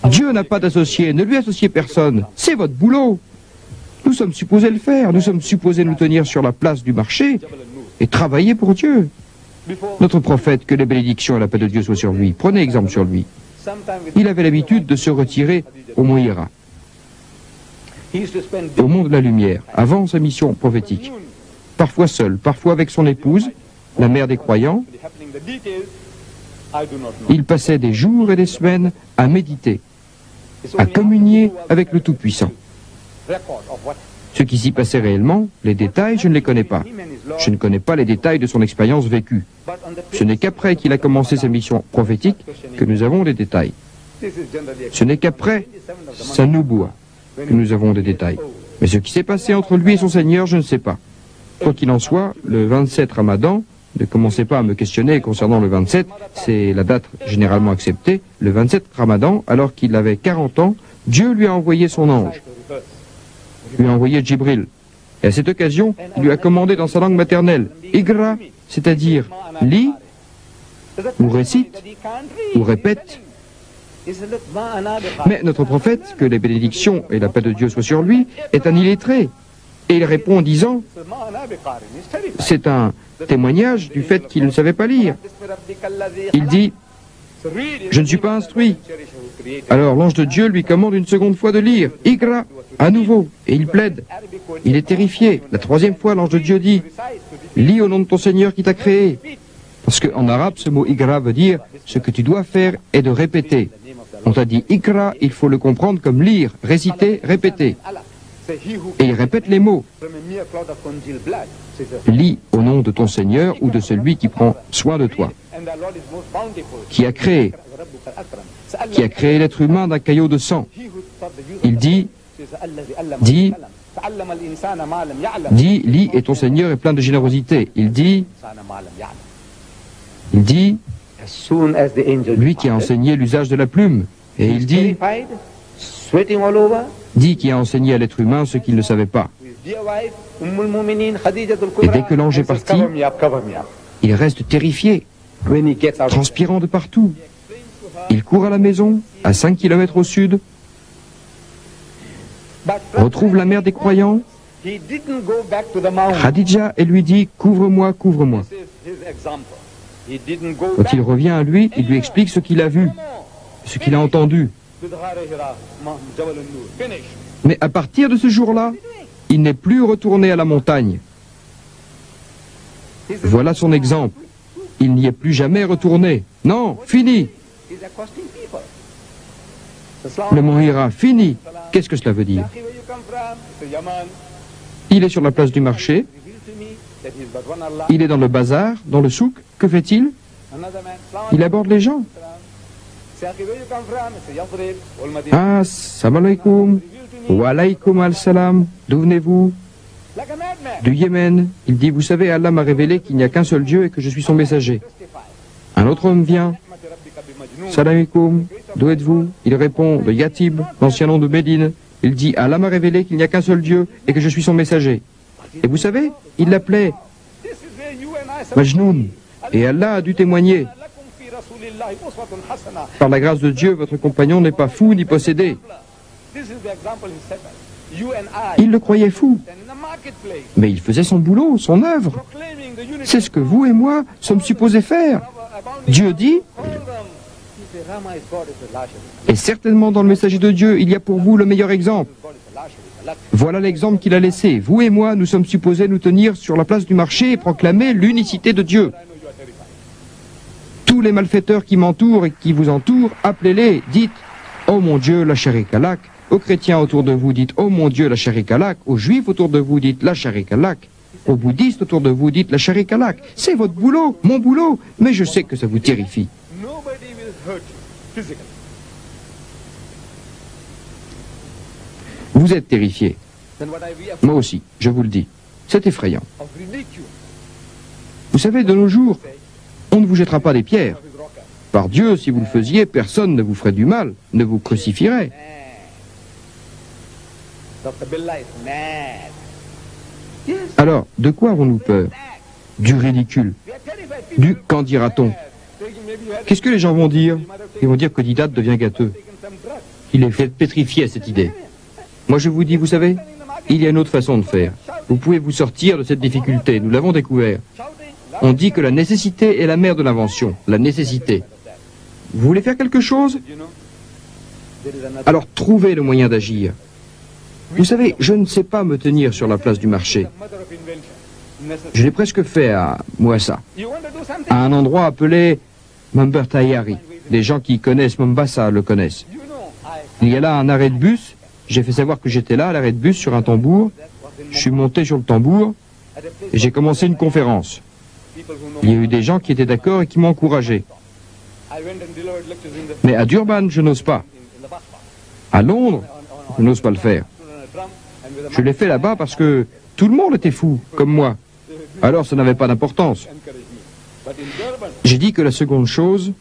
[SPEAKER 3] Dieu n'a pas d'associé, ne lui associez personne. C'est votre boulot. Nous sommes supposés le faire. Nous sommes supposés nous tenir sur la place du marché et travailler pour Dieu. Notre prophète, que les bénédictions et la paix de Dieu soient sur lui. Prenez exemple sur lui. Il avait l'habitude de se retirer au mont Hira, au mont de la lumière, avant sa mission prophétique. Parfois seul, parfois avec son épouse, la mère des croyants. Il passait des jours et des semaines à méditer, à communier avec le Tout-Puissant. Ce qui s'y passait réellement, les détails, je ne les connais pas. Je ne connais pas les détails de son expérience vécue. Ce n'est qu'après qu'il a commencé sa mission prophétique que nous avons des détails. Ce n'est qu'après sa nubuwa que nous avons des détails. Mais ce qui s'est passé entre lui et son Seigneur, je ne sais pas. Quoi qu'il en soit, le 27 Ramadan, ne commencez pas à me questionner concernant le 27, c'est la date généralement acceptée, le 27 Ramadan, alors qu'il avait 40 ans, Dieu lui a envoyé son ange, lui a envoyé Djibril. Et à cette occasion, il lui a commandé dans sa langue maternelle, Igra, c'est-à-dire lis, ou récite, ou répète. Mais notre prophète, que les bénédictions et la paix de Dieu soient sur lui, est un illettré. Et il répond en disant, c'est un témoignage du fait qu'il ne savait pas lire. Il dit, je ne suis pas instruit. Alors l'ange de Dieu lui commande une seconde fois de lire, Igra, à nouveau, et il plaide. Il est terrifié. La troisième fois, l'ange de Dieu dit, lis au nom de ton Seigneur qui t'a créé. Parce qu'en arabe, ce mot Igra veut dire, ce que tu dois faire est de répéter. On t'a dit Igra, il faut le comprendre comme lire, réciter, répéter. Et il répète les mots. Lis au nom de ton Seigneur ou de celui qui prend soin de toi, qui a créé l'être humain d'un caillot de sang. Il dit, lis et ton Seigneur est plein de générosité. Il dit, lui qui a enseigné l'usage de la plume. Et il dit,
[SPEAKER 4] sweating all over.
[SPEAKER 3] dit qui a enseigné à l'être humain ce qu'il ne savait pas.
[SPEAKER 4] His dear wife, Ummul Mu'minin, Khadijatul
[SPEAKER 3] Et
[SPEAKER 4] Kubra,
[SPEAKER 3] dès que l'ange est
[SPEAKER 4] says,
[SPEAKER 3] parti,
[SPEAKER 4] cover me up, cover me up.
[SPEAKER 3] il reste terrifié,
[SPEAKER 4] When he gets out,
[SPEAKER 3] transpirant de partout. Il court à la maison, à 5 kilomètres au sud,
[SPEAKER 4] but
[SPEAKER 3] retrouve la mère des croyants,
[SPEAKER 4] he didn't go back to the mountain.
[SPEAKER 3] Khadija, et lui dit « Couvre-moi, couvre-moi ».
[SPEAKER 4] This is his example. He didn't go
[SPEAKER 3] Quand
[SPEAKER 4] back
[SPEAKER 3] il revient à lui, il lui explique ce qu'il a vu, ce qu'il a entendu.
[SPEAKER 4] to the Ghar Hira, Jabal an-Nur. Finish.
[SPEAKER 3] Mais à partir de ce jour-là, il n'est plus retourné à la montagne. Voilà son exemple. Il n'y est plus jamais retourné. Non, fini.
[SPEAKER 4] He's accosting people.
[SPEAKER 3] Le mont Hira, fini. Qu'est-ce que cela veut dire?
[SPEAKER 4] Where you come from? It's Yaman.
[SPEAKER 3] Il est sur la place du marché,
[SPEAKER 4] Revealed to me that he's but one Allah.
[SPEAKER 3] il est dans le bazar, dans le souk. Que fait-il?
[SPEAKER 4] Another man. Salam
[SPEAKER 3] Il aborde les gens.
[SPEAKER 4] Where you come from? It's Yathrib, wal Madinah.
[SPEAKER 3] Ah, salam alaikum. Wa alaykum al-salam. D'où venez-vous?
[SPEAKER 4] Like a madman.
[SPEAKER 3] Du Yémen. Il dit, vous savez, Allah m'a révélé qu'il n'y a qu'un seul Dieu et que je suis son messager. Un autre homme vient. Salam alaikum. D'où êtes-vous? Il répond, de Yatib, l'ancien nom de Médine. Il dit, Allah m'a révélé qu'il n'y a qu'un seul Dieu et que je suis son messager. Et vous savez, il l'appelait
[SPEAKER 4] This is where you and I
[SPEAKER 3] Majnoun. Et Allah a dû témoigner.
[SPEAKER 4] lakum fi rasulillahi uswatun hasana.
[SPEAKER 3] Par la grâce de Dieu, votre compagnon n'est pas fou ni possédé.
[SPEAKER 4] This is the example he set us. You and I.
[SPEAKER 3] Il le croyait fou,
[SPEAKER 4] And in the marketplace,
[SPEAKER 3] mais il faisait son boulot, son œuvre.
[SPEAKER 4] proclaiming the unity
[SPEAKER 3] C'est ce que vous et moi sommes supposés faire. Dieu dit,
[SPEAKER 4] Call them. He said, Rama is God, is Allah Sharif.
[SPEAKER 3] et certainement dans le messager de Dieu, il y a pour vous le meilleur exemple.
[SPEAKER 4] God is Allah Sharif. Allah.
[SPEAKER 3] Voilà l'exemple qu'il a laissé. Vous et moi, nous sommes supposés nous tenir sur la place du marché et proclamer l'unicité de Dieu.
[SPEAKER 4] I know you are terrified.
[SPEAKER 3] Tous les malfaiteurs qui m'entourent et qui vous entourent, appelez-les, dites « Oh mon Dieu, la Sharika Lak ». Aux chrétiens autour de vous, dites « Oh mon Dieu, la Sharika Lak ». Aux juifs autour de vous, dites « La Sharika Lak ». Aux bouddhistes autour de vous, dites « La Sharika Lak ». C'est votre boulot, mon boulot, mais je sais que ça vous terrifie.
[SPEAKER 4] Nobody will hurt you physically.
[SPEAKER 3] Vous êtes terrifiés.
[SPEAKER 4] Then what I we have
[SPEAKER 3] Moi aussi, je vous le dis. C'est effrayant.
[SPEAKER 4] of ridicule
[SPEAKER 3] Vous savez, de nos jours, on ne vous jettera pas des pierres.
[SPEAKER 4] of his rocker.
[SPEAKER 3] Par Dieu, si vous le faisiez, personne ne vous ferait du mal, ne vous crucifierait.
[SPEAKER 4] Dr. Billah is mad. Yes,
[SPEAKER 3] Alors, de quoi avons-nous peur? Du ridicule.
[SPEAKER 4] we are terrified. People
[SPEAKER 3] Du qu'en dira-t-on?
[SPEAKER 4] thinking maybe you had
[SPEAKER 3] Qu'est-ce que les gens vont dire? Ils vont dire que Didat devient gâteux.
[SPEAKER 4] taken some drugs.
[SPEAKER 3] Il est fait pétrifié à cette idée. Moi je vous dis, vous savez, il y a une autre façon de faire. Vous pouvez vous sortir de cette difficulté, nous l'avons découvert.
[SPEAKER 4] Shouting.
[SPEAKER 3] On dit que la nécessité est la mère de l'invention. La nécessité. Vous voulez faire quelque chose?
[SPEAKER 4] You know, there is another.
[SPEAKER 3] Alors trouvez le moyen d'agir. Vous savez, je ne sais pas me tenir sur la place du marché.
[SPEAKER 4] Mother of invention. Necessary.
[SPEAKER 3] Je l'ai presque fait à Mouassa,
[SPEAKER 4] You want to do something?
[SPEAKER 3] à un endroit appelé Mambertayari. Les gens qui connaissent Mombasa le connaissent.
[SPEAKER 4] You know, I.
[SPEAKER 3] Il y a là un arrêt de bus. J'ai fait savoir que j'étais là, à l'arrêt de bus, sur un tambour. Je suis monté sur le tambour
[SPEAKER 4] At a place
[SPEAKER 3] et j'ai commencé une conférence.
[SPEAKER 4] people who know.
[SPEAKER 3] Il y a eu des gens qui étaient d'accord et qui m'ont encouragé.
[SPEAKER 4] I went and delivered lectures in the
[SPEAKER 3] Mais à Durban, je n'ose pas.
[SPEAKER 4] in the Basra.
[SPEAKER 3] À Londres, je n'ose pas le faire.
[SPEAKER 4] Stood on a drum and with a
[SPEAKER 3] Je l'ai fait là-bas parce que tout le monde était fou, comme moi. Alors ça n'avait pas d'importance.
[SPEAKER 4] encouraged me. But in Durban,
[SPEAKER 3] J'ai dit que la seconde chose,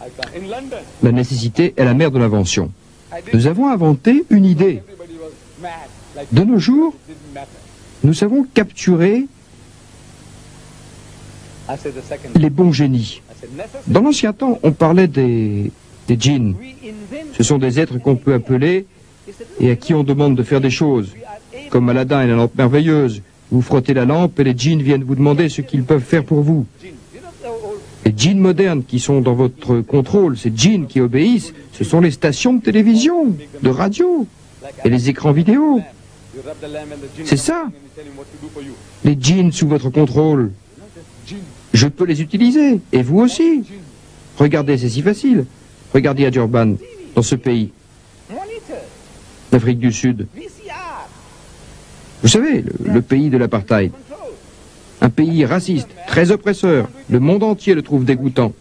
[SPEAKER 4] I can't. In London,
[SPEAKER 3] la nécessité est la mère de l'invention.
[SPEAKER 4] I did.
[SPEAKER 3] Nous avons inventé une idée.
[SPEAKER 4] Everybody was mad. Like
[SPEAKER 3] De nos jours,
[SPEAKER 4] it didn't matter.
[SPEAKER 3] nous savons capturer
[SPEAKER 4] I said the second.
[SPEAKER 3] les bons génies.
[SPEAKER 4] I said necessary.
[SPEAKER 3] Dans l'ancien temps, on parlait des djinns.
[SPEAKER 4] We invent.
[SPEAKER 3] Ce sont des êtres qu'on peut appeler
[SPEAKER 4] He said,
[SPEAKER 3] et à qui on demande de faire des choses.
[SPEAKER 4] we are able.
[SPEAKER 3] Comme Aladdin et la lampe merveilleuse. Vous frottez la lampe et les djinns viennent vous demander ce qu'ils peuvent faire pour vous.
[SPEAKER 4] You know the old.
[SPEAKER 3] Les djinns modernes qui sont dans votre contrôle, ces djinns qui obéissent, ce sont les stations de télévision, de radio
[SPEAKER 4] Like
[SPEAKER 3] et les écrans vidéo.
[SPEAKER 4] you rub the lamp and the jinn
[SPEAKER 3] C'est
[SPEAKER 4] comes
[SPEAKER 3] ça.
[SPEAKER 4] in and you tell him what to do for you.
[SPEAKER 3] Les djinns sous votre contrôle,
[SPEAKER 4] Jinn.
[SPEAKER 3] je peux les utiliser, et vous aussi. Regardez, c'est si facile. Regardez à Durban, dans ce pays,
[SPEAKER 4] Monitor.
[SPEAKER 3] l'Afrique du Sud.
[SPEAKER 4] VCR.
[SPEAKER 3] Vous savez, le pays de l'apartheid.
[SPEAKER 4] Control.
[SPEAKER 3] Un pays raciste, très oppresseur. Le monde entier le trouve dégoûtant.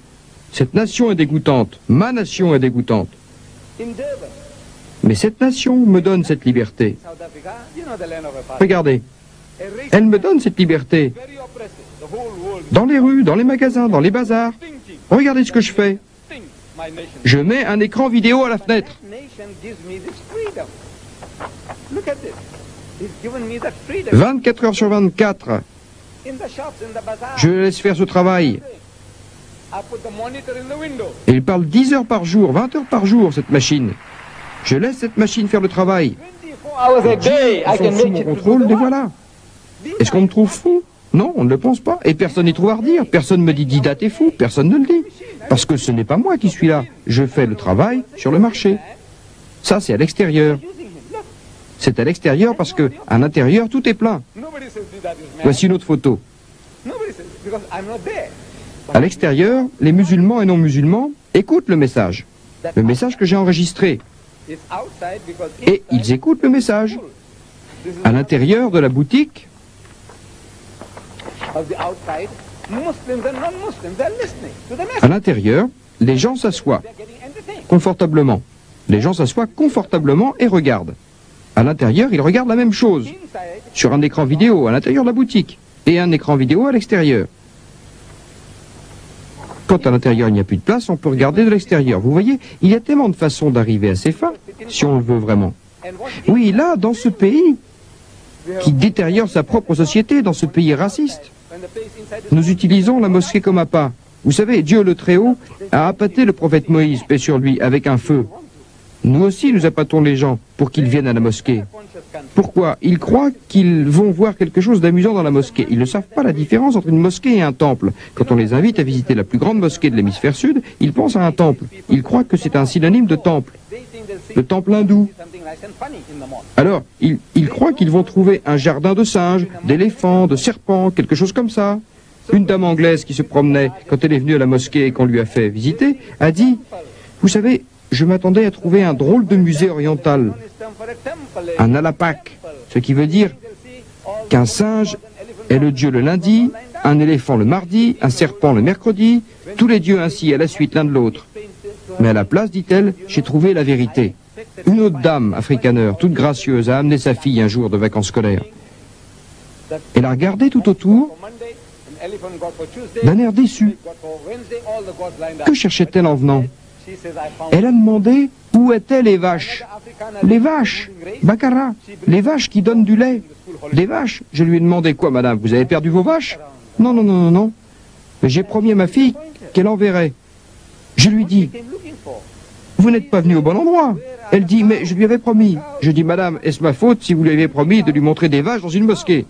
[SPEAKER 3] Cette nation est dégoûtante. Ma nation est dégoûtante.
[SPEAKER 4] In Durban,
[SPEAKER 3] Mais cette nation me donne cette liberté.
[SPEAKER 4] South Africa, you know the land of apartheid.
[SPEAKER 3] Regardez,
[SPEAKER 4] A race
[SPEAKER 3] elle me donne cette liberté.
[SPEAKER 4] very oppressive. The whole world
[SPEAKER 3] Dans les rues, dans les magasins, dans les bazars.
[SPEAKER 4] thinking.
[SPEAKER 3] Regardez ce que je fais.
[SPEAKER 4] Think.
[SPEAKER 3] Je mets un écran vidéo à la fenêtre. 24 heures sur 24, je laisse faire ce travail. Et il parle 10 heures par jour, 20 heures par jour, cette machine. Je laisse cette machine faire le travail. Ils sont sous mon contrôle, les voilà. Est-ce qu'on me trouve fou? Non, on ne le pense pas. Et personne n'y trouve à redire. Personne ne me dit Dida, t'es fou. Personne ne le dit. Parce que ce n'est pas moi qui suis là. Je fais le travail sur le marché. Ça, c'est à l'extérieur. C'est à l'extérieur parce que à l'intérieur, tout est plein. Voici une autre photo. À l'extérieur, les musulmans et non-musulmans écoutent le message que j'ai enregistré. Et ils écoutent le message. À l'intérieur de la boutique, à l'intérieur, les gens s'assoient confortablement. Les gens s'assoient confortablement et regardent. À l'intérieur, ils regardent la même chose, sur un écran vidéo à l'intérieur de la boutique, et un écran vidéo à l'extérieur. Quand à l'intérieur il n'y a plus de place, on peut regarder de l'extérieur. Vous voyez, il y a tellement de façons d'arriver à ses fins, si on le veut vraiment. Oui, là, dans ce pays, qui détériore sa propre société, dans ce pays raciste, nous utilisons la mosquée comme appât. Vous savez, Dieu le Très-Haut a appâté le prophète Moïse, paix sur lui, avec un feu. Nous aussi, nous appâtons les gens pour qu'ils viennent à la mosquée. Pourquoi? Ils croient qu'ils vont voir quelque chose d'amusant dans la mosquée. Ils ne savent pas la différence entre une mosquée et un temple. Quand on les invite à visiter la plus grande mosquée de l'hémisphère sud, ils pensent à un temple. Ils croient que c'est un synonyme de temple. Le temple hindou. Alors, ils croient qu'ils vont trouver un jardin de singes, d'éléphants, de serpents, quelque chose comme ça. Une dame anglaise qui se promenait, quand elle est venue à la mosquée et qu'on lui a fait visiter, a dit, vous savez, je m'attendais à trouver un drôle de musée oriental, un alapak, ce qui veut dire qu'un singe est le dieu le lundi, un éléphant le mardi, un serpent le mercredi, tous les dieux ainsi à la suite l'un de l'autre. Mais à la place, dit-elle, j'ai trouvé la vérité. Une autre dame, africaneur, toute gracieuse, a amené sa fille un jour de vacances scolaires. Elle a regardé tout autour, d'un air déçu. Que cherchait-elle en venant? Elle a demandé où étaient les vaches. Les vaches, Baccarat, les vaches qui donnent du lait. Des vaches. Je lui ai demandé quoi, madame? Vous avez perdu vos vaches? Non, non, non, non, non. Mais j'ai promis à ma fille qu'elle enverrait. Je lui dis, vous n'êtes pas venu au bon endroit. Elle dit, mais je lui avais promis. Je dis, madame, est-ce ma faute si vous lui avez promis de lui montrer des vaches dans une mosquée?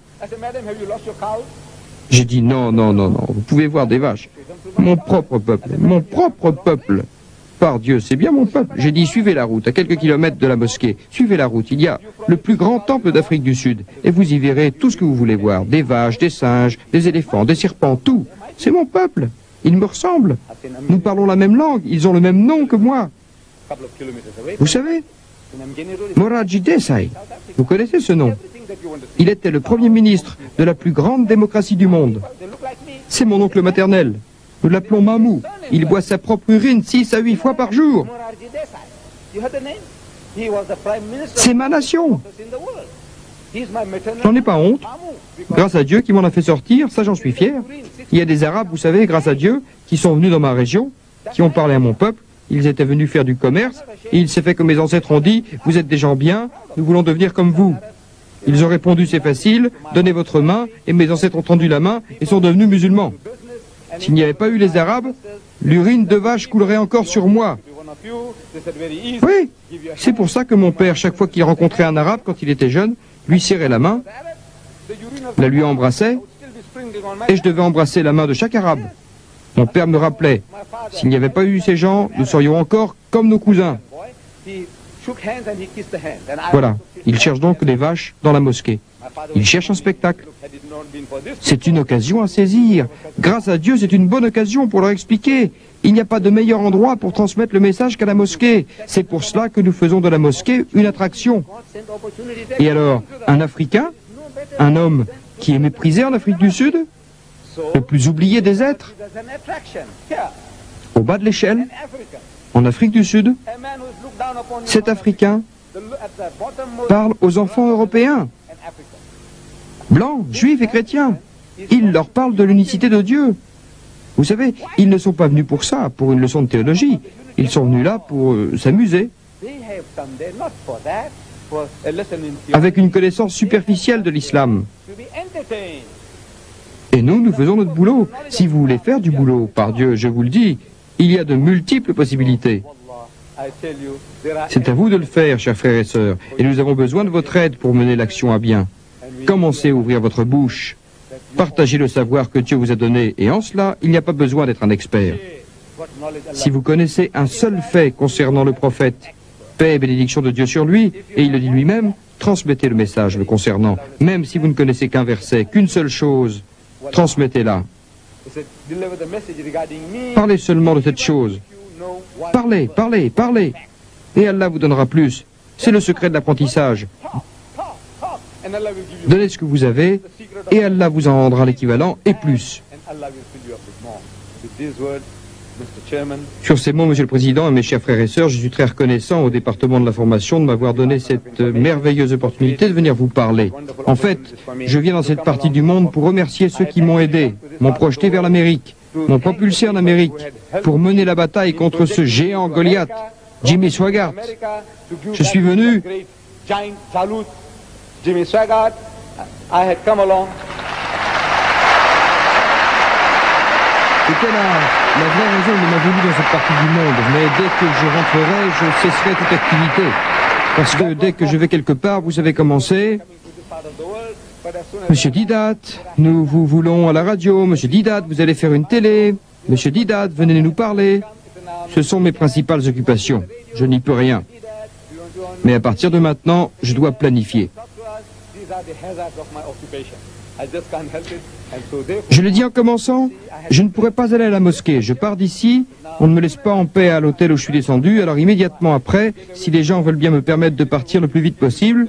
[SPEAKER 3] J'ai dit, non, non, non, non, vous pouvez voir des vaches. Mon propre peuple, mon propre peuple. Par Dieu, c'est bien mon peuple. J'ai dit, suivez la route, à quelques kilomètres de la mosquée. Suivez la route, il y a le plus grand temple d'Afrique du Sud. Et vous y verrez tout ce que vous voulez voir. Des vaches, des singes, des éléphants, des serpents, tout. C'est mon peuple. Ils me ressemblent. Nous parlons la même langue. Ils ont le même nom que moi. Vous savez, Morarji Desai, vous connaissez ce nom? Il était le premier ministre de la plus grande démocratie du monde. C'est mon oncle maternel. Nous l'appelons Mamou. Il boit sa propre urine 6 à 8 fois par jour. C'est ma nation. J'en ai pas honte. Grâce à Dieu qui m'en a fait sortir, ça j'en suis fier. Il y a des Arabes, vous savez, grâce à Dieu, qui sont venus dans ma région, qui ont parlé à mon peuple. Ils étaient venus faire du commerce, et il s'est fait que mes ancêtres ont dit, vous êtes des gens bien, nous voulons devenir comme vous. Ils ont répondu, c'est facile, donnez votre main, et mes ancêtres ont tendu la main et sont devenus musulmans. S'il n'y avait pas eu les Arabes, l'urine de vache coulerait encore sur moi. Oui, c'est pour ça que mon père, chaque fois qu'il rencontrait un Arabe quand il était jeune, lui serrait la main, la lui embrassait, et je devais embrasser la main de chaque Arabe. Mon père me rappelait, s'il n'y avait pas eu ces gens, nous serions encore comme nos cousins. Voilà, il cherche donc les vaches dans la mosquée. Il cherche un spectacle. C'est une occasion à saisir. Grâce à Dieu, c'est une bonne occasion pour leur expliquer. Il n'y a pas de meilleur endroit pour transmettre le message qu'à la mosquée. C'est pour cela que nous faisons de la mosquée une attraction. Et alors, un Africain, un homme qui est méprisé en Afrique du Sud, le plus oublié des êtres, au bas de l'échelle, en Afrique du Sud, cet Africain parle aux enfants européens, blancs, juifs et chrétiens. Il leur parle de l'unicité de Dieu. Vous savez, ils ne sont pas venus pour ça, pour une leçon de théologie. Ils sont venus là pour s'amuser, avec une connaissance superficielle de l'islam. Et nous faisons notre boulot. Si vous voulez faire du boulot, par Dieu, je vous le dis, il y a de multiples possibilités. C'est à vous de le faire, chers frères et sœurs, et nous avons besoin de votre aide pour mener l'action à bien. Commencez à ouvrir votre bouche. Partagez le savoir que Dieu vous a donné, et en cela, il n'y a pas besoin d'être un expert. Si vous connaissez un seul fait concernant le prophète, paix et bénédiction de Dieu sur lui, et il le dit lui-même, transmettez le message le concernant. Même si vous ne connaissez qu'un verset, qu'une seule chose, transmettez-la. Parlez seulement de cette chose. Parlez, parlez, parlez. Et Allah vous donnera plus. C'est le secret de l'apprentissage. Donnez ce que vous avez, et Allah vous en rendra l'équivalent et plus. Sur ces mots, Monsieur le Président et mes chers frères et sœurs, je suis très reconnaissant au département de l'information de m'avoir donné cette merveilleuse opportunité de venir vous parler. En fait, je viens dans cette partie du monde pour remercier ceux qui m'ont aidé, m'ont projeté vers l'Amérique, m'ont propulsé en Amérique, pour mener la bataille contre ce géant Goliath, Jimmy Swaggart. Je suis venu...
[SPEAKER 4] Jimmy Swaggart, I had come along.
[SPEAKER 3] C'était la vraie raison de ma venue dans cette partie du monde. Mais dès que je rentrerai, je cesserai toute activité. Parce que dès que je vais quelque part, vous savez comment c'est. Monsieur Didat, nous vous voulons à la radio. Monsieur Didat, vous allez faire une télé. Monsieur Didat, venez nous parler. Ce sont mes principales occupations. Je n'y peux rien. Mais à partir de maintenant, je dois planifier. Je le dis en commençant, je ne pourrai pas aller à la mosquée. Je pars d'ici, on ne me laisse pas en paix à l'hôtel où je suis descendu, alors immédiatement après, si les gens veulent bien me permettre de partir le plus vite possible,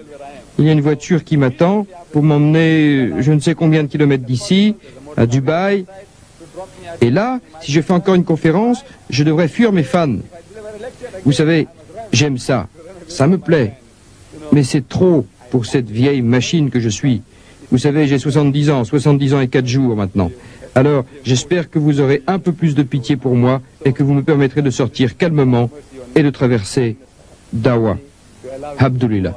[SPEAKER 3] il y a une voiture qui m'attend pour m'emmener je ne sais combien de kilomètres d'ici, à Dubaï. Et là, si je fais encore une conférence, je devrais fuir mes fans. Vous savez, j'aime ça, ça me plaît, mais c'est trop pour cette vieille machine que je suis. Vous savez, j'ai 70 ans et 4 jours maintenant. Alors, j'espère que vous aurez un peu plus de pitié pour moi et que vous me permettrez de sortir calmement et de traverser Dawa. Abdulillah.